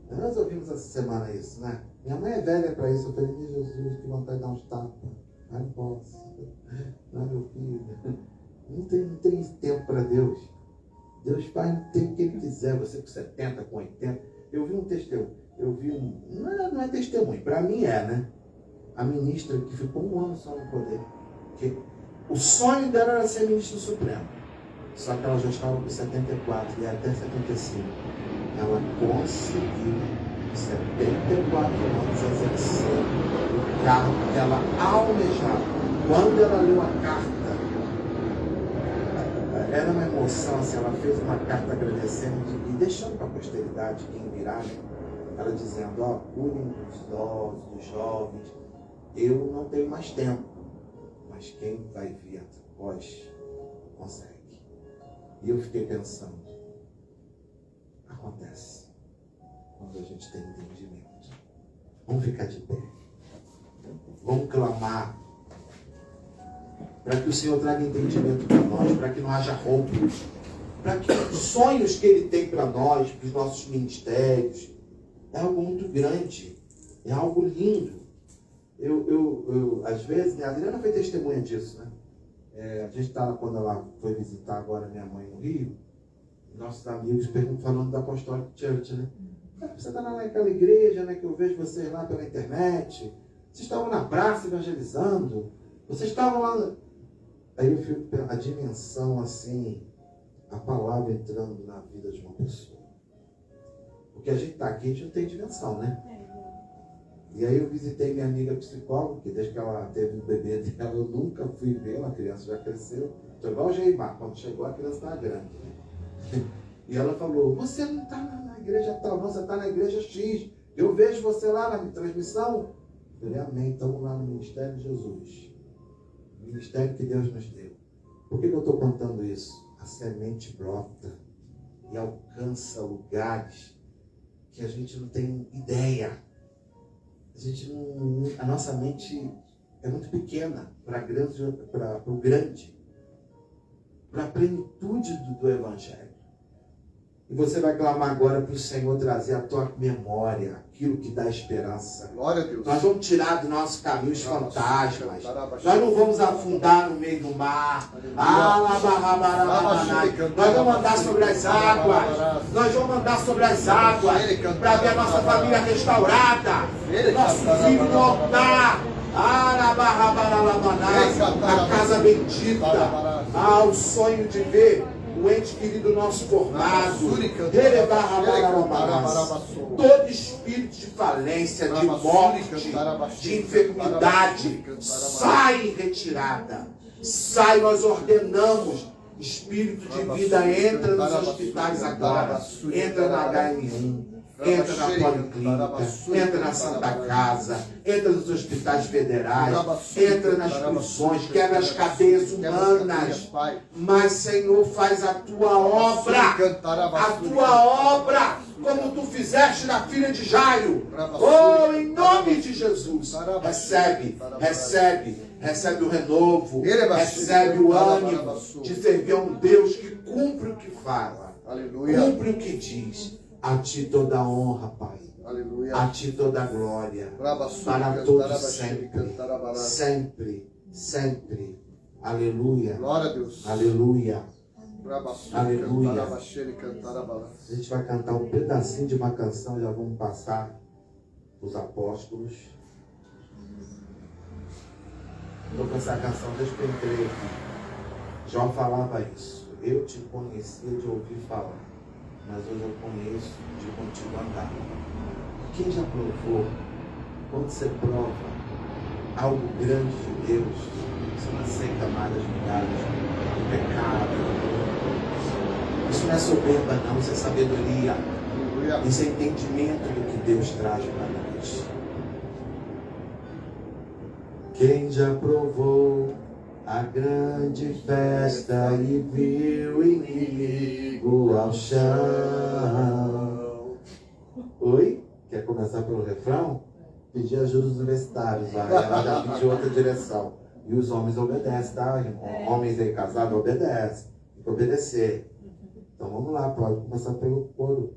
Nós ouvimos essa semana isso, né? Minha mãe é velha para isso, eu falei, Jesus, que vontade de dar uns tapas. Mas não posso. Não é meu filho. Não tem tempo para Deus. Deus faz o tempo que Ele quiser, você com 70, com 80. Eu vi um testemunho, não é testemunho, para mim né? A ministra que ficou um ano só no poder. Que o sonho dela era ser ministro supremo. Só que ela já estava com 74 e até 75. Ela conseguiu, 74 anos, exercer o cargo que ela almejava. Quando ela leu a carta, era uma emoção, assim, ela fez uma carta agradecendo e deixando para a posteridade quem virá, ela dizendo, cuidem dos idosos, dos jovens, eu não tenho mais tempo, mas quem vai vir após consegue. E eu fiquei pensando, acontece quando a gente tem entendimento. Vamos ficar de pé, vamos clamar para que o Senhor traga entendimento para nós, para que não haja roubo, para que os sonhos que Ele tem para nós, para os nossos ministérios, é algo muito grande, é algo lindo. Eu às vezes, a Adriana foi testemunha disso, né? A gente estava, quando ela foi visitar agora minha mãe no Rio, nossos amigos falando da Apostolic Church, né? Você está lá naquela igreja, né, que eu vejo vocês lá pela internet, vocês estavam na praça evangelizando, vocês estavam lá... Aí eu fico a dimensão, assim, a palavra entrando na vida de uma pessoa. Porque a gente está aqui, a gente não tem dimensão, né? E aí eu visitei minha amiga psicóloga, que desde que ela teve o bebê dela, eu nunca fui vê-la, a criança já cresceu. Estou igual o Geimar, quando chegou a criança estava grande. E ela falou, você não está na igreja tal, não, você está na igreja X. Eu vejo você lá na transmissão. Eu falei, amém, estamos lá no Ministério de Jesus. O ministério que Deus nos deu. Por que eu estou contando isso? A semente brota e alcança lugares que a gente não tem ideia. A nossa mente é muito pequena para o grande, para a plenitude do Evangelho. E você vai clamar agora para o Senhor trazer à tua memória aquilo que dá esperança. Glória a Deus. Nós vamos tirar do nosso caminho os fantasmas. Nós não vamos afundar no meio do mar. Nós vamos andar sobre as águas. Nós vamos andar sobre as águas para ver a nossa família restaurada. Nosso filho no altar. A casa bendita. O sonho de ver o ente querido nosso formado. Todo espírito de falência, de morte, de enfermidade, sai em retirada. Sai, nós ordenamos. Espírito de vida, entra nos hospitais agora. Entra na HM1. Entra na Policlínica, entra na Santa Casa, entra nos hospitais federais, entra nas prisões, quebra as cadeias humanas. Mas, Senhor, faz a tua obra, como tu fizeste na filha de Jairo. Oh, em nome de Jesus, recebe o renovo, recebe o ânimo de servir a um Deus que cumpre o que fala, cumpre o que diz. A ti toda a honra, Pai. Aleluia. A ti toda a glória. Para todos sempre. Sempre. Sempre. Aleluia. Glória a Deus. Aleluia. Aleluia. A gente vai cantar um pedacinho de uma canção, já vamos passar os apóstolos. Estou com essa canção desde que eu entrei aqui. Jó falava isso. Eu te conhecia de ouvir falar, mas hoje eu conheço de contigo andar. Quem já provou, quando você prova algo grande de Deus, você não aceita mais as migalhas do pecado. Isso não é soberba não, isso é sabedoria. Isso é entendimento do que Deus traz para nós. Quem já provou a grande festa e viu o inimigo ao chão. Oi? Quer começar pelo refrão? Pedir ajuda dos universitários, vai. Ela já pediu outra direção. E os homens obedecem, tá? Homens aí casados obedecem. Tem que obedecer. Então vamos lá, pode começar pelo coro.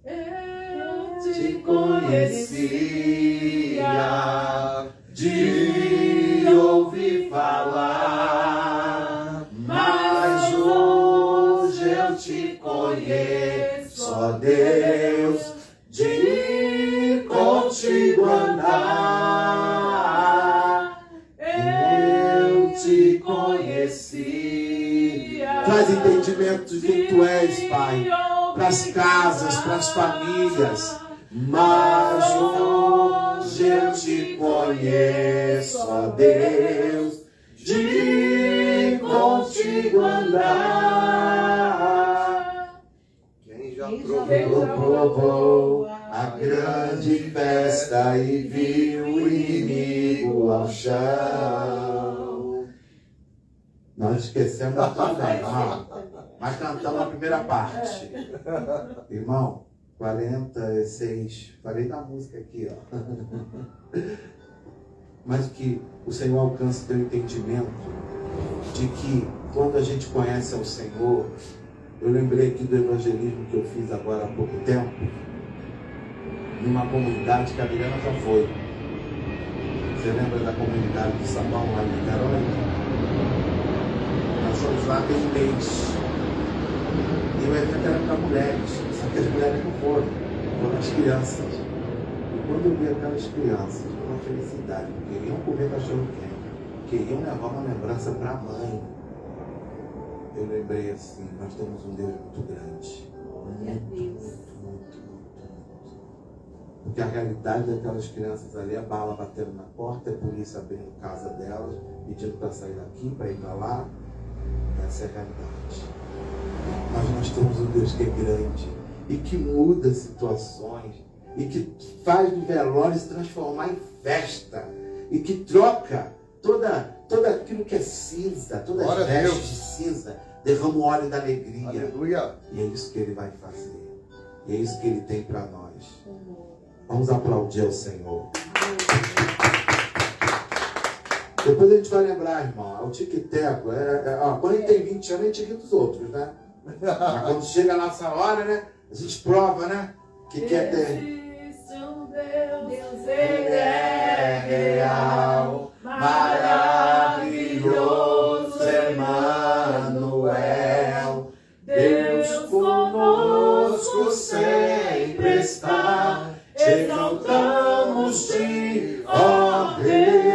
Eu te conhecia de ouvir falar, mas hoje eu te conheço, ó Deus, de contigo andar. Eu te conhecia. Traz entendimento de quem tu és, Pai, para as casas, para as famílias. Mas hoje eu te conheço, ó Deus, de contigo andar. Quem já provou a grande festa e viu o inimigo ao chão. Nós esquecemos também, irmão. Mas cantamos a primeira parte. Irmão, 46, falei da música aqui, ó. Mas que o Senhor alcance teu entendimento de que quando a gente conhece ao Senhor, eu lembrei aqui do evangelismo que eu fiz agora há pouco tempo, numa comunidade que a Adriana já foi. Você lembra da comunidade de Sabão lá em Niterói? Nós fomos lá tem um mês. E o evento era para mulheres, só que as mulheres não foram as crianças. E quando eu vi aquelas crianças, foi uma felicidade, porque queriam comer cachorro-quente, queriam levar uma lembrança para a mãe. Eu lembrei assim, nós temos um Deus muito grande. Muito. Porque a realidade daquelas crianças ali, a bala batendo na porta, a polícia abrindo a casa delas, pedindo para sair daqui, para ir para lá. Essa é a realidade. Mas nós temos um Deus que é grande e que muda situações e que faz do velório se transformar em festa e que troca toda aquilo que é cinza, todas as vestes de cinza, derrama o óleo da alegria. Aleluia. E é isso que Ele vai fazer. E é isso que Ele tem para nós. Vamos aplaudir ao Senhor. Depois a gente vai lembrar, irmão, é o tic-teco. Quando a gente tem 20 anos, a gente ri dos outros, né? Mas quando chega a nossa hora, né? A gente prova, né? Que quer ter. Existe um Deus, Ele é real, maravilhoso, Emmanuel. Deus conosco sempre está. Exaltamos-te, ó Rei.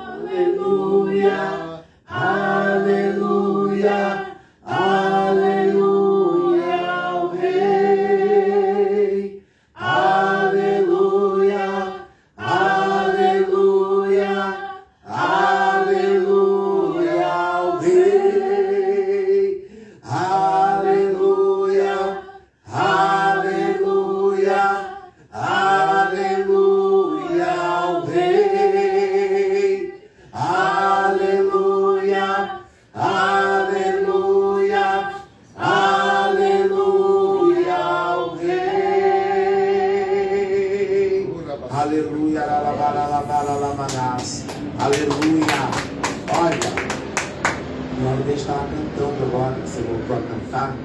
Aleluia, aleluia, aleluia ao Rei. Aleluia, aleluia, aleluia ao Rei. Aleluia, aleluia, aleluia ao Rei. Aleluia, aleluia, aleluia ao Rei. Aleluia, aleluia. Olha, na hora que a gente estava cantando agora, que você voltou a cantar,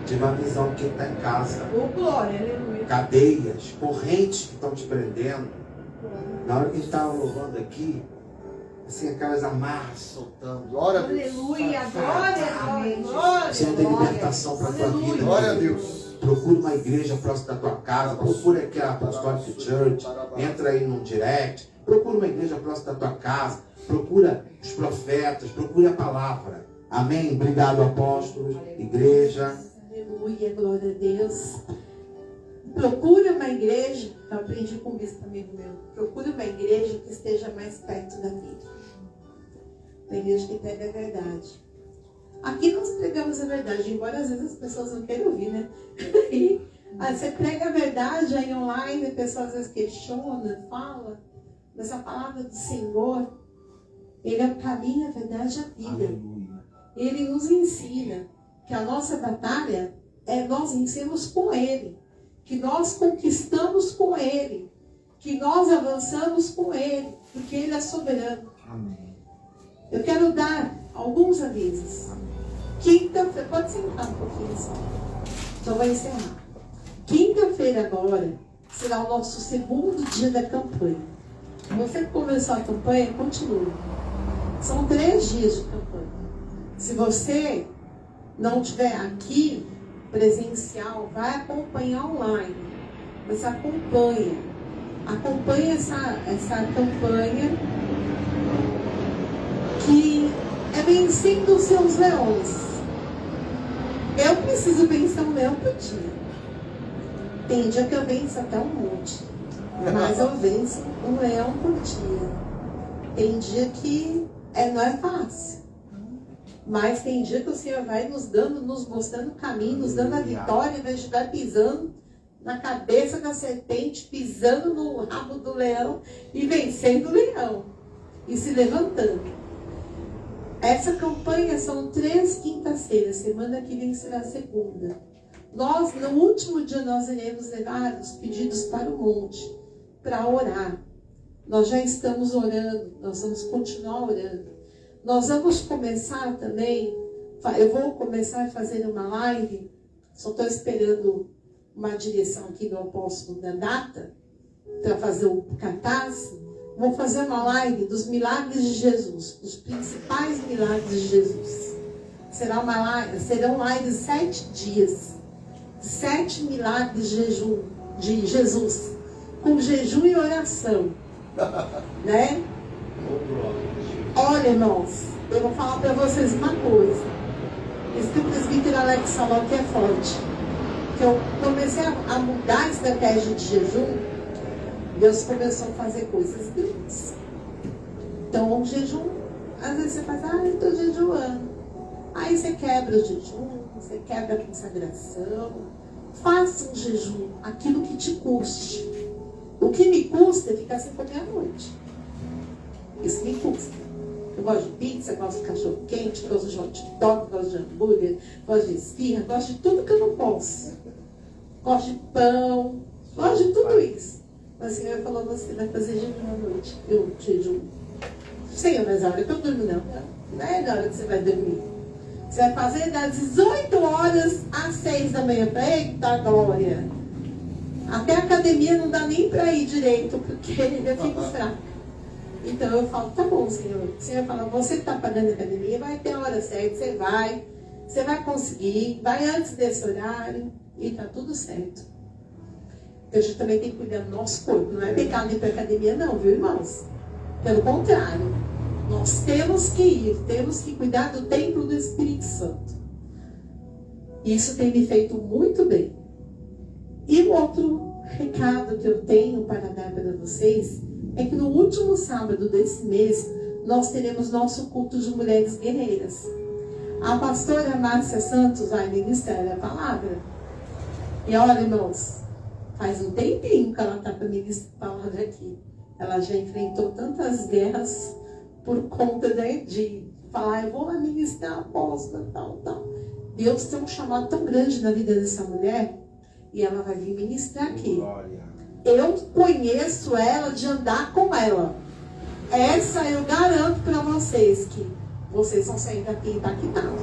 tive uma visão que está em casa. Oh, glória, aleluia. Cadeias, correntes que estão te prendendo. Na hora que a gente estava louvando aqui, assim, aquelas amarras soltando. Glória a Deus. Aleluia, glória, glória. Você não tem libertação para a tua vida. Glória a Deus. Procura uma igreja próxima da tua casa. Procura aqui a Apostolic Church. Entra aí no direct. Procura uma igreja próxima da tua casa. Procura os profetas. Procura a palavra. Amém? Obrigado, apóstolos, igreja. Aleluia, glória a Deus. Procura uma igreja, eu aprendi com o bispo amigo meu. Procura uma igreja que esteja mais perto da vida. Uma igreja que prega a verdade. Aqui nós pregamos a verdade, embora às vezes as pessoas não queiram ouvir, né? E aí você prega a verdade aí online, a pessoa às vezes questiona, fala. Mas a palavra do Senhor, Ele é o caminho, a verdade e a vida. Aleluia. Ele nos ensina que a nossa batalha é nós vencemos com Ele. Que nós conquistamos com Ele. Que nós avançamos com Ele. Porque Ele é soberano. Amém. Eu quero dar alguns avisos. Quinta-feira, pode sentar um pouquinho só. Então vai encerrar. Quinta-feira agora será o nosso segundo dia da campanha. Você que começou a campanha, continue. São 3 dias de campanha. Se você não estiver aqui presencial, vai acompanhar online. Você acompanha essa campanha que é vencendo os seus leões. Eu preciso vencer um leão por dia. Tem dia que eu venço até um monte, mas eu venço um leão por dia. Tem dia que não é fácil, mas tem dia que o Senhor vai nos mostrando o caminho, nos dando a vitória, ao invés de estar pisando na cabeça da serpente, pisando no rabo do leão e vencendo o leão e se levantando. Essa campanha são 3 quintas-feiras, semana que vem será a segunda. Nós, no último dia, nós iremos levar os pedidos para o monte, para orar. Nós já estamos orando, nós vamos continuar orando. Nós vamos começar também, eu vou começar a fazer uma live, só estou esperando uma direção aqui do apóstolo da data, para fazer o cartaz. Vou fazer uma live dos milagres de Jesus, dos principais milagres de Jesus. Serão lives 7 dias, 7 milagres de Jesus, com jejum e oração, né? Olha, irmãos, eu vou falar para vocês uma coisa. Esse que o presbítero Alex falou que é forte. Que eu comecei a mudar a estratégia de jejum. Deus começou a fazer coisas grandes. Então, o jejum, às vezes você faz, eu estou jejuando. Aí Aí você quebra o jejum, você quebra a consagração. Faça um jejum, aquilo que te custe. O que me custa é ficar sem comer à noite. Isso me custa. Eu gosto de pizza, gosto de cachorro quente, gosto de hot dog, gosto de hambúrguer, gosto de esfirra, gosto de tudo que eu não posso. Gosto de pão, gosto de tudo isso. Mas o Senhor falou, você vai fazer jejum à noite. Eu jejum. Senhor, mas a hora que eu durmo não. Não é na hora que você vai dormir. Você vai fazer das 18 horas às 6 da manhã. Eita glória! Até a academia não dá nem para ir direito, porque eu fico fraca. Então eu falo, tá bom, Senhor. O Senhor fala, você que está pagando a academia, vai ter a hora certa, você vai conseguir, vai antes desse horário e tá tudo certo. Então a gente também tem que cuidar do nosso corpo. Não é pecado ir para a academia não, viu, irmãos? Pelo contrário, nós temos que ir, temos que cuidar do templo do Espírito Santo. Isso tem me feito muito bem. E o outro recado que eu tenho para dar para vocês é que no último sábado desse mês nós teremos nosso culto de mulheres guerreiras. A pastora Márcia Santos vai ministrar a palavra. E olha, irmãos, faz um tempinho que ela está para ministrar a palavra aqui. Ela já enfrentou tantas guerras por conta de falar, eu vou lá ministrar a apóstola, tal. Deus tem um chamado tão grande na vida dessa mulher e ela vai vir ministrar aqui. Glória. Eu conheço ela de andar com ela. Essa eu garanto para vocês que vocês vão sair daqui impactados.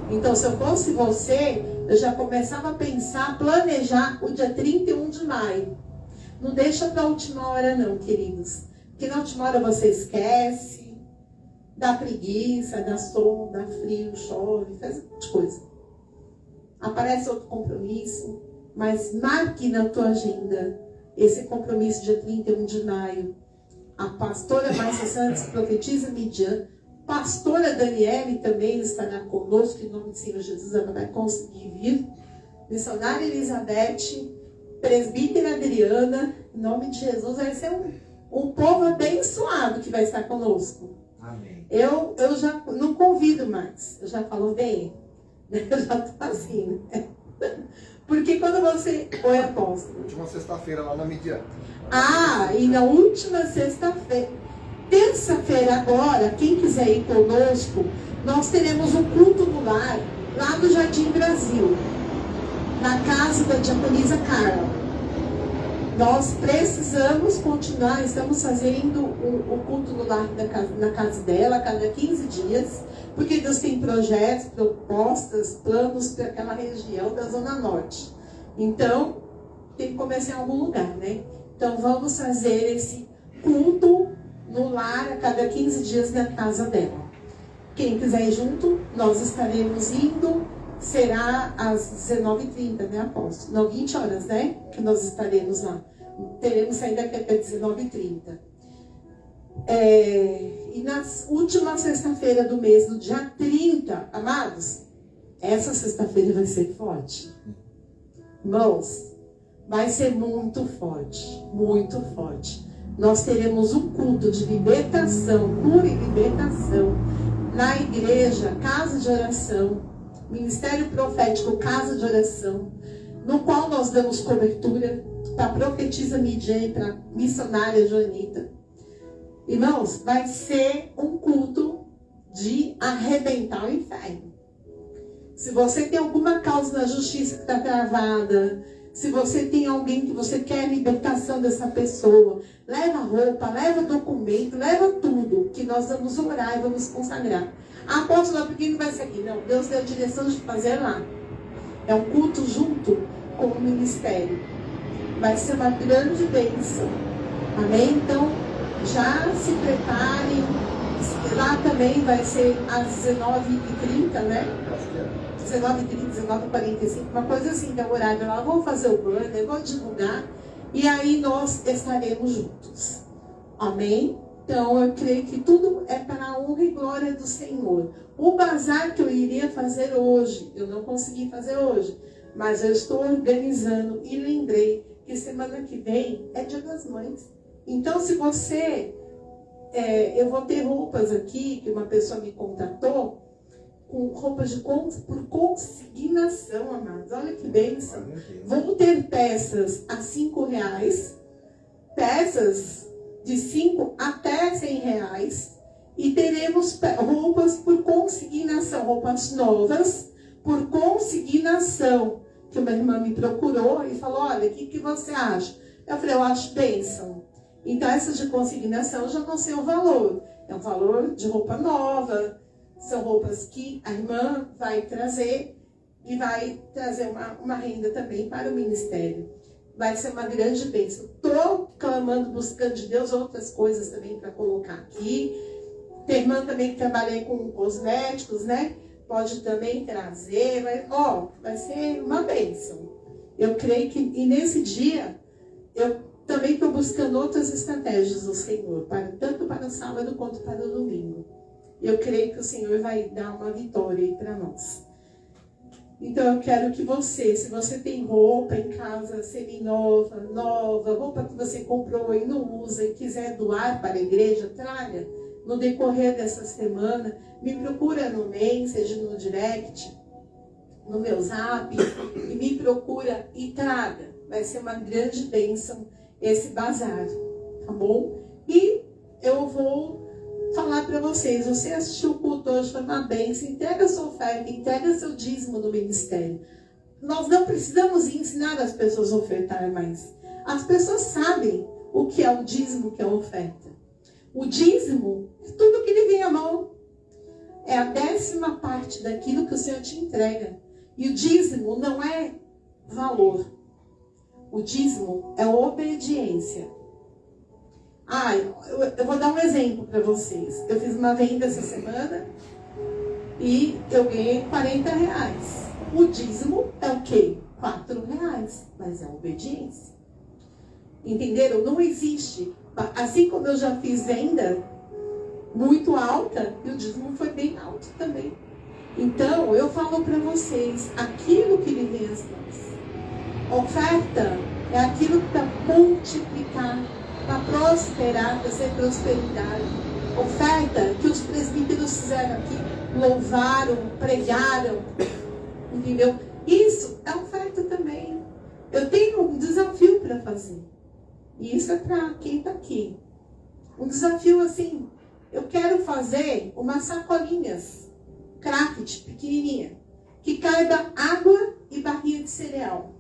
Então, se eu fosse você, eu já começava a pensar, planejar o dia 31 de maio. Não deixa para a última hora não, queridos. Porque na última hora você esquece, dá preguiça, dá sono, dá frio, chove, faz um monte de coisa. Aparece outro compromisso, mas marque na tua agenda esse compromisso dia 31 de maio. A pastora Márcia Santos profetiza Midian. Pastora Daniele também estará conosco, em nome do Senhor Jesus, ela vai conseguir vir. Missionária Elizabeth, presbítera Adriana, em nome de Jesus, vai ser um povo abençoado que vai estar conosco. Amém. Eu já não convido mais, eu já falo, vem, eu já estou assim, né? Porque quando você... Oi, apóstolo. Última sexta-feira lá na Midian. E na última sexta-feira, terça-feira agora, quem quiser ir conosco, nós teremos um culto no lar, lá no Jardim Brasil, na casa da diaconisa Carla. Nós precisamos continuar, estamos fazendo o culto no lar na casa dela, a cada 15 dias, porque Deus tem projetos, propostas, planos para aquela região da Zona Norte. Então, tem que começar em algum lugar, né? Então, vamos fazer esse culto no lar a cada 15 dias na casa dela. Quem quiser ir junto, nós estaremos indo. Será às 19h30, né, apóstolo? Não, 20 horas, né? Que nós estaremos lá. Teremos saído daqui até 19h30. E na última sexta-feira do mês, no dia 30, amados, essa sexta-feira vai ser forte. Irmãos, vai ser muito forte, muito forte. Nós teremos um culto de libertação, cura e libertação, na igreja, casa de oração, Ministério Profético, casa de oração, no qual nós damos cobertura para a profetisa Midian e para a missionária Joanita. Irmãos, vai ser um culto de arrebentar o inferno. Se você tem alguma causa na justiça que está travada, se você tem alguém que você quer a libertação dessa pessoa, leva roupa, leva documento, leva tudo, que nós vamos orar e vamos consagrar. Apóstolo, por que não vai ser aqui? Não, Deus deu a direção de fazer lá. É um culto junto com o ministério. Vai ser uma grande bênção. Amém? Então, já se preparem. Lá também vai ser às 19h30, né? 19h30, 19h45, uma coisa assim, da horário lá. Vou fazer o banner, vou divulgar. E aí nós estaremos juntos. Amém? Então, eu creio que tudo é para a honra e glória do Senhor. O bazar que eu iria fazer hoje, eu não consegui fazer hoje, mas eu estou organizando e lembrei que semana que vem é Dia das Mães. Então, se você... eu vou ter roupas aqui, que uma pessoa me contatou, com roupas por consignação, amados. Olha que bênção. Vão ter peças a R$5, peças de 5 até R$100, e teremos roupas por consignação, roupas novas por consignação, que uma irmã me procurou e falou, olha, o que você acha? Eu falei, eu acho bênção. Então essas de consignação já não sei o valor, é um valor de roupa nova, são roupas que a irmã vai trazer e vai trazer uma renda também para o ministério. Vai ser uma grande bênção. Estou clamando, buscando de Deus outras coisas também para colocar aqui. Tem irmã também que trabalha com cosméticos, né? Pode também trazer. Vai ser uma bênção. Eu creio que, e nesse dia, eu também estou buscando outras estratégias do Senhor, tanto para o sábado quanto para o domingo. Eu creio que o Senhor vai dar uma vitória aí para nós. Então eu quero que você, se você tem roupa em casa semi-nova, nova, roupa que você comprou e não usa e quiser doar para a igreja, traga no decorrer dessa semana. Me procura no mail, seja no direct, no meu zap, e me procura e traga. Vai ser uma grande bênção esse bazar, tá bom? E eu vou falar para vocês, você assistiu o culto hoje, foi uma bênção, entrega sua oferta, entrega seu dízimo no ministério. Nós não precisamos ensinar as pessoas a ofertar mais. As pessoas sabem o que é o dízimo, o que é a oferta. O dízimo é tudo que lhe vem à mão. É a 10ª parte daquilo que o Senhor te entrega. E o dízimo não é valor. O dízimo é obediência. Eu vou dar um exemplo para vocês. Eu fiz uma venda essa semana e eu ganhei R$40. O dízimo é o quê? R$4, mas é obediência. Entenderam? Não existe. Assim como eu já fiz venda muito alta, e o dízimo foi bem alto também. Então, eu falo para vocês, aquilo que lhe vem às mãos. Oferta é aquilo que para multiplicar, para prosperar, para ser prosperidade. Oferta que os presbíteros fizeram aqui, louvaram, pregaram, entendeu? Isso é oferta também. Eu tenho um desafio para fazer. E isso é para quem está aqui. Um desafio assim, eu quero fazer umas sacolinhas, craft, pequenininha, que caiba água e barrinha de cereal.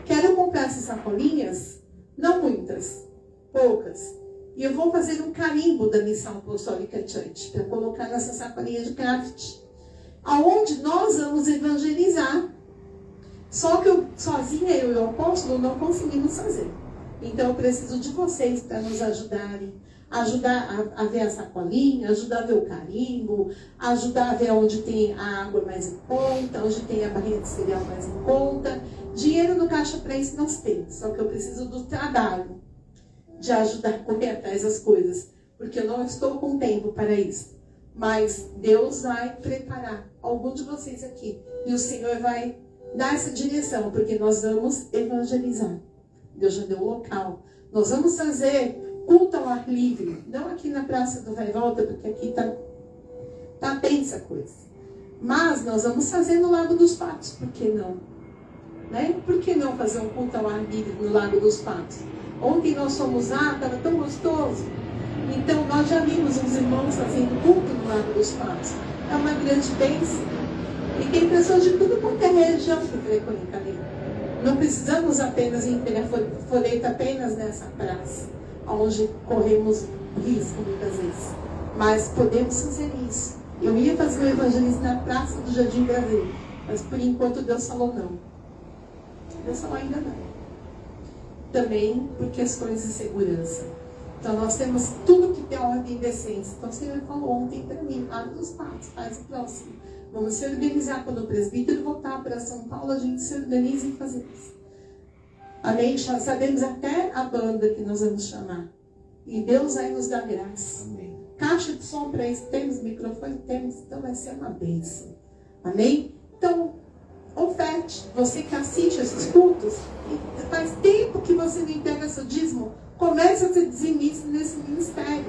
Quero comprar essas sacolinhas, não muitas, poucas. E eu vou fazer um carimbo da Missão Apostólica Church para colocar nessa sacolinha de craft, aonde nós vamos evangelizar. Só que sozinha, eu e o apóstolo, não conseguimos fazer. Então eu preciso de vocês para nos ajudarem. Ajudar a ver a sacolinha, ajudar a ver o carimbo, ajudar a ver onde tem a água mais em conta, onde tem a barrinha de cereal mais em conta. Dinheiro no caixa para isso nós temos, só que eu preciso do trabalho de ajudar a correr atrás das coisas, porque eu não estou com tempo para isso. Mas Deus vai preparar algum de vocês aqui, e o Senhor vai dar essa direção, porque nós vamos evangelizar. Deus já deu o local. Nós vamos fazer culto ao ar livre, não aqui na Praça do Vai e Volta, porque aqui tá tensa a coisa. Mas nós vamos fazer no Lago dos Patos, por que não? Né? Por que não fazer um culto ao ar livre no Lago dos Patos? Ontem nós fomos lá, estava tão gostoso. Então nós já vimos os irmãos fazendo culto no Lago dos Patos. É uma grande bênção. E tem pessoas de tudo quanto é região que frequentam ali. Não precisamos apenas entregar folheto apenas nessa praça, onde corremos risco muitas vezes. Mas podemos fazer isso. Eu ia fazer o evangelismo na Praça do Jardim Brasil, mas por enquanto Deus falou não. Deus falou ainda não. Também por questões de segurança. Então nós temos tudo que tem ordem e decência. Então o Senhor falou ontem para mim, Lago dos Patos, faz o próximo. Vamos se organizar quando o presbítero voltar para São Paulo, a gente se organiza e faz isso. Amém? Já sabemos até a banda que nós vamos chamar. E Deus vai nos dar graça. Amém. Caixa de som para isso, temos microfone, temos, então vai ser uma bênção. Amém? Então, oferte. Você que assiste esses cultos, faz tempo que você não entrega seu dízimo, comece a ser dizimista nesse ministério.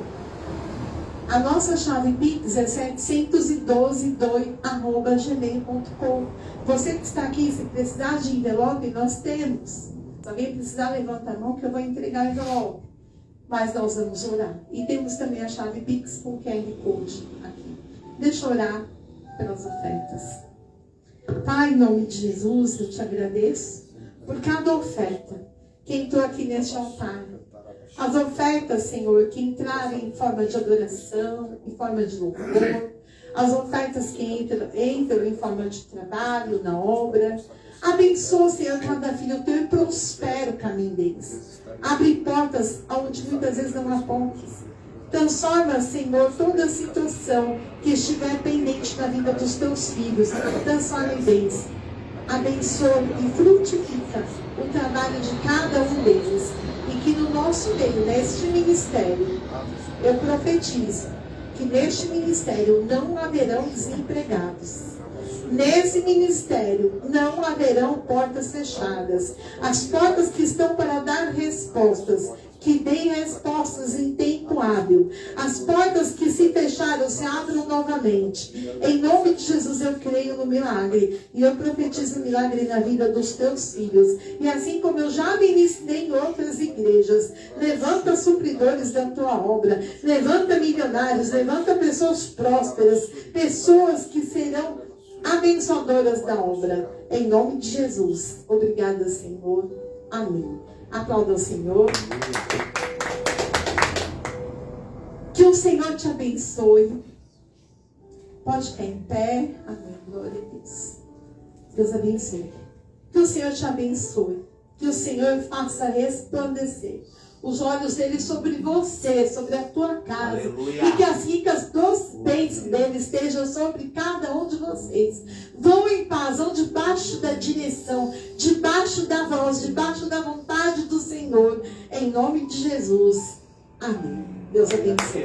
A nossa chave Pix é 712.gmail.com. Você que está aqui, se precisar de envelope, nós temos. Se alguém precisar, levanta a mão que eu vou entregar o envelope. Mas nós vamos orar. E temos também a chave Pix com QR Code aqui. Deixa eu orar pelas ofertas. Pai, em nome de Jesus, eu te agradeço por cada oferta que entrou aqui neste altar. As ofertas, Senhor, que entraram em forma de adoração, em forma de louvor. As ofertas que entram em forma de trabalho, na obra. Abençoa, Senhor, cada filho teu e prospera o caminho deles. Abre portas onde muitas vezes não há pontes. Transforma, Senhor, toda a situação que estiver pendente na vida dos teus filhos. Transforma em bênção. Abençoa e frutifica o trabalho de cada um deles. E que no nosso meio, neste ministério, eu profetizo que neste ministério não haverão desempregados. Nesse ministério não haverão portas fechadas. As portas que estão para dar respostas, que deem respostas em tempo hábil. As portas que se fecharam se abram novamente. Em nome de Jesus eu creio no milagre. E eu profetizo o milagre na vida dos teus filhos. E assim como eu já ministrei em outras igrejas, levanta supridores da tua obra. Levanta milionários, levanta pessoas prósperas. Pessoas que serão abençoadoras da obra. Em nome de Jesus. Obrigada, Senhor. Amém. Aplauda o Senhor. Que o Senhor te abençoe. Pode ficar em pé. Amém. Glória a Deus. Deus abençoe. Que o Senhor te abençoe. Que o Senhor faça resplandecer os olhos dele sobre você, sobre a tua casa. Aleluia. E que as ricas dos bens dele estejam sobre cada um de vocês. Vão em paz, vão debaixo da direção, debaixo da voz, debaixo da vontade do Senhor. Em nome de Jesus. Amém. Deus abençoe.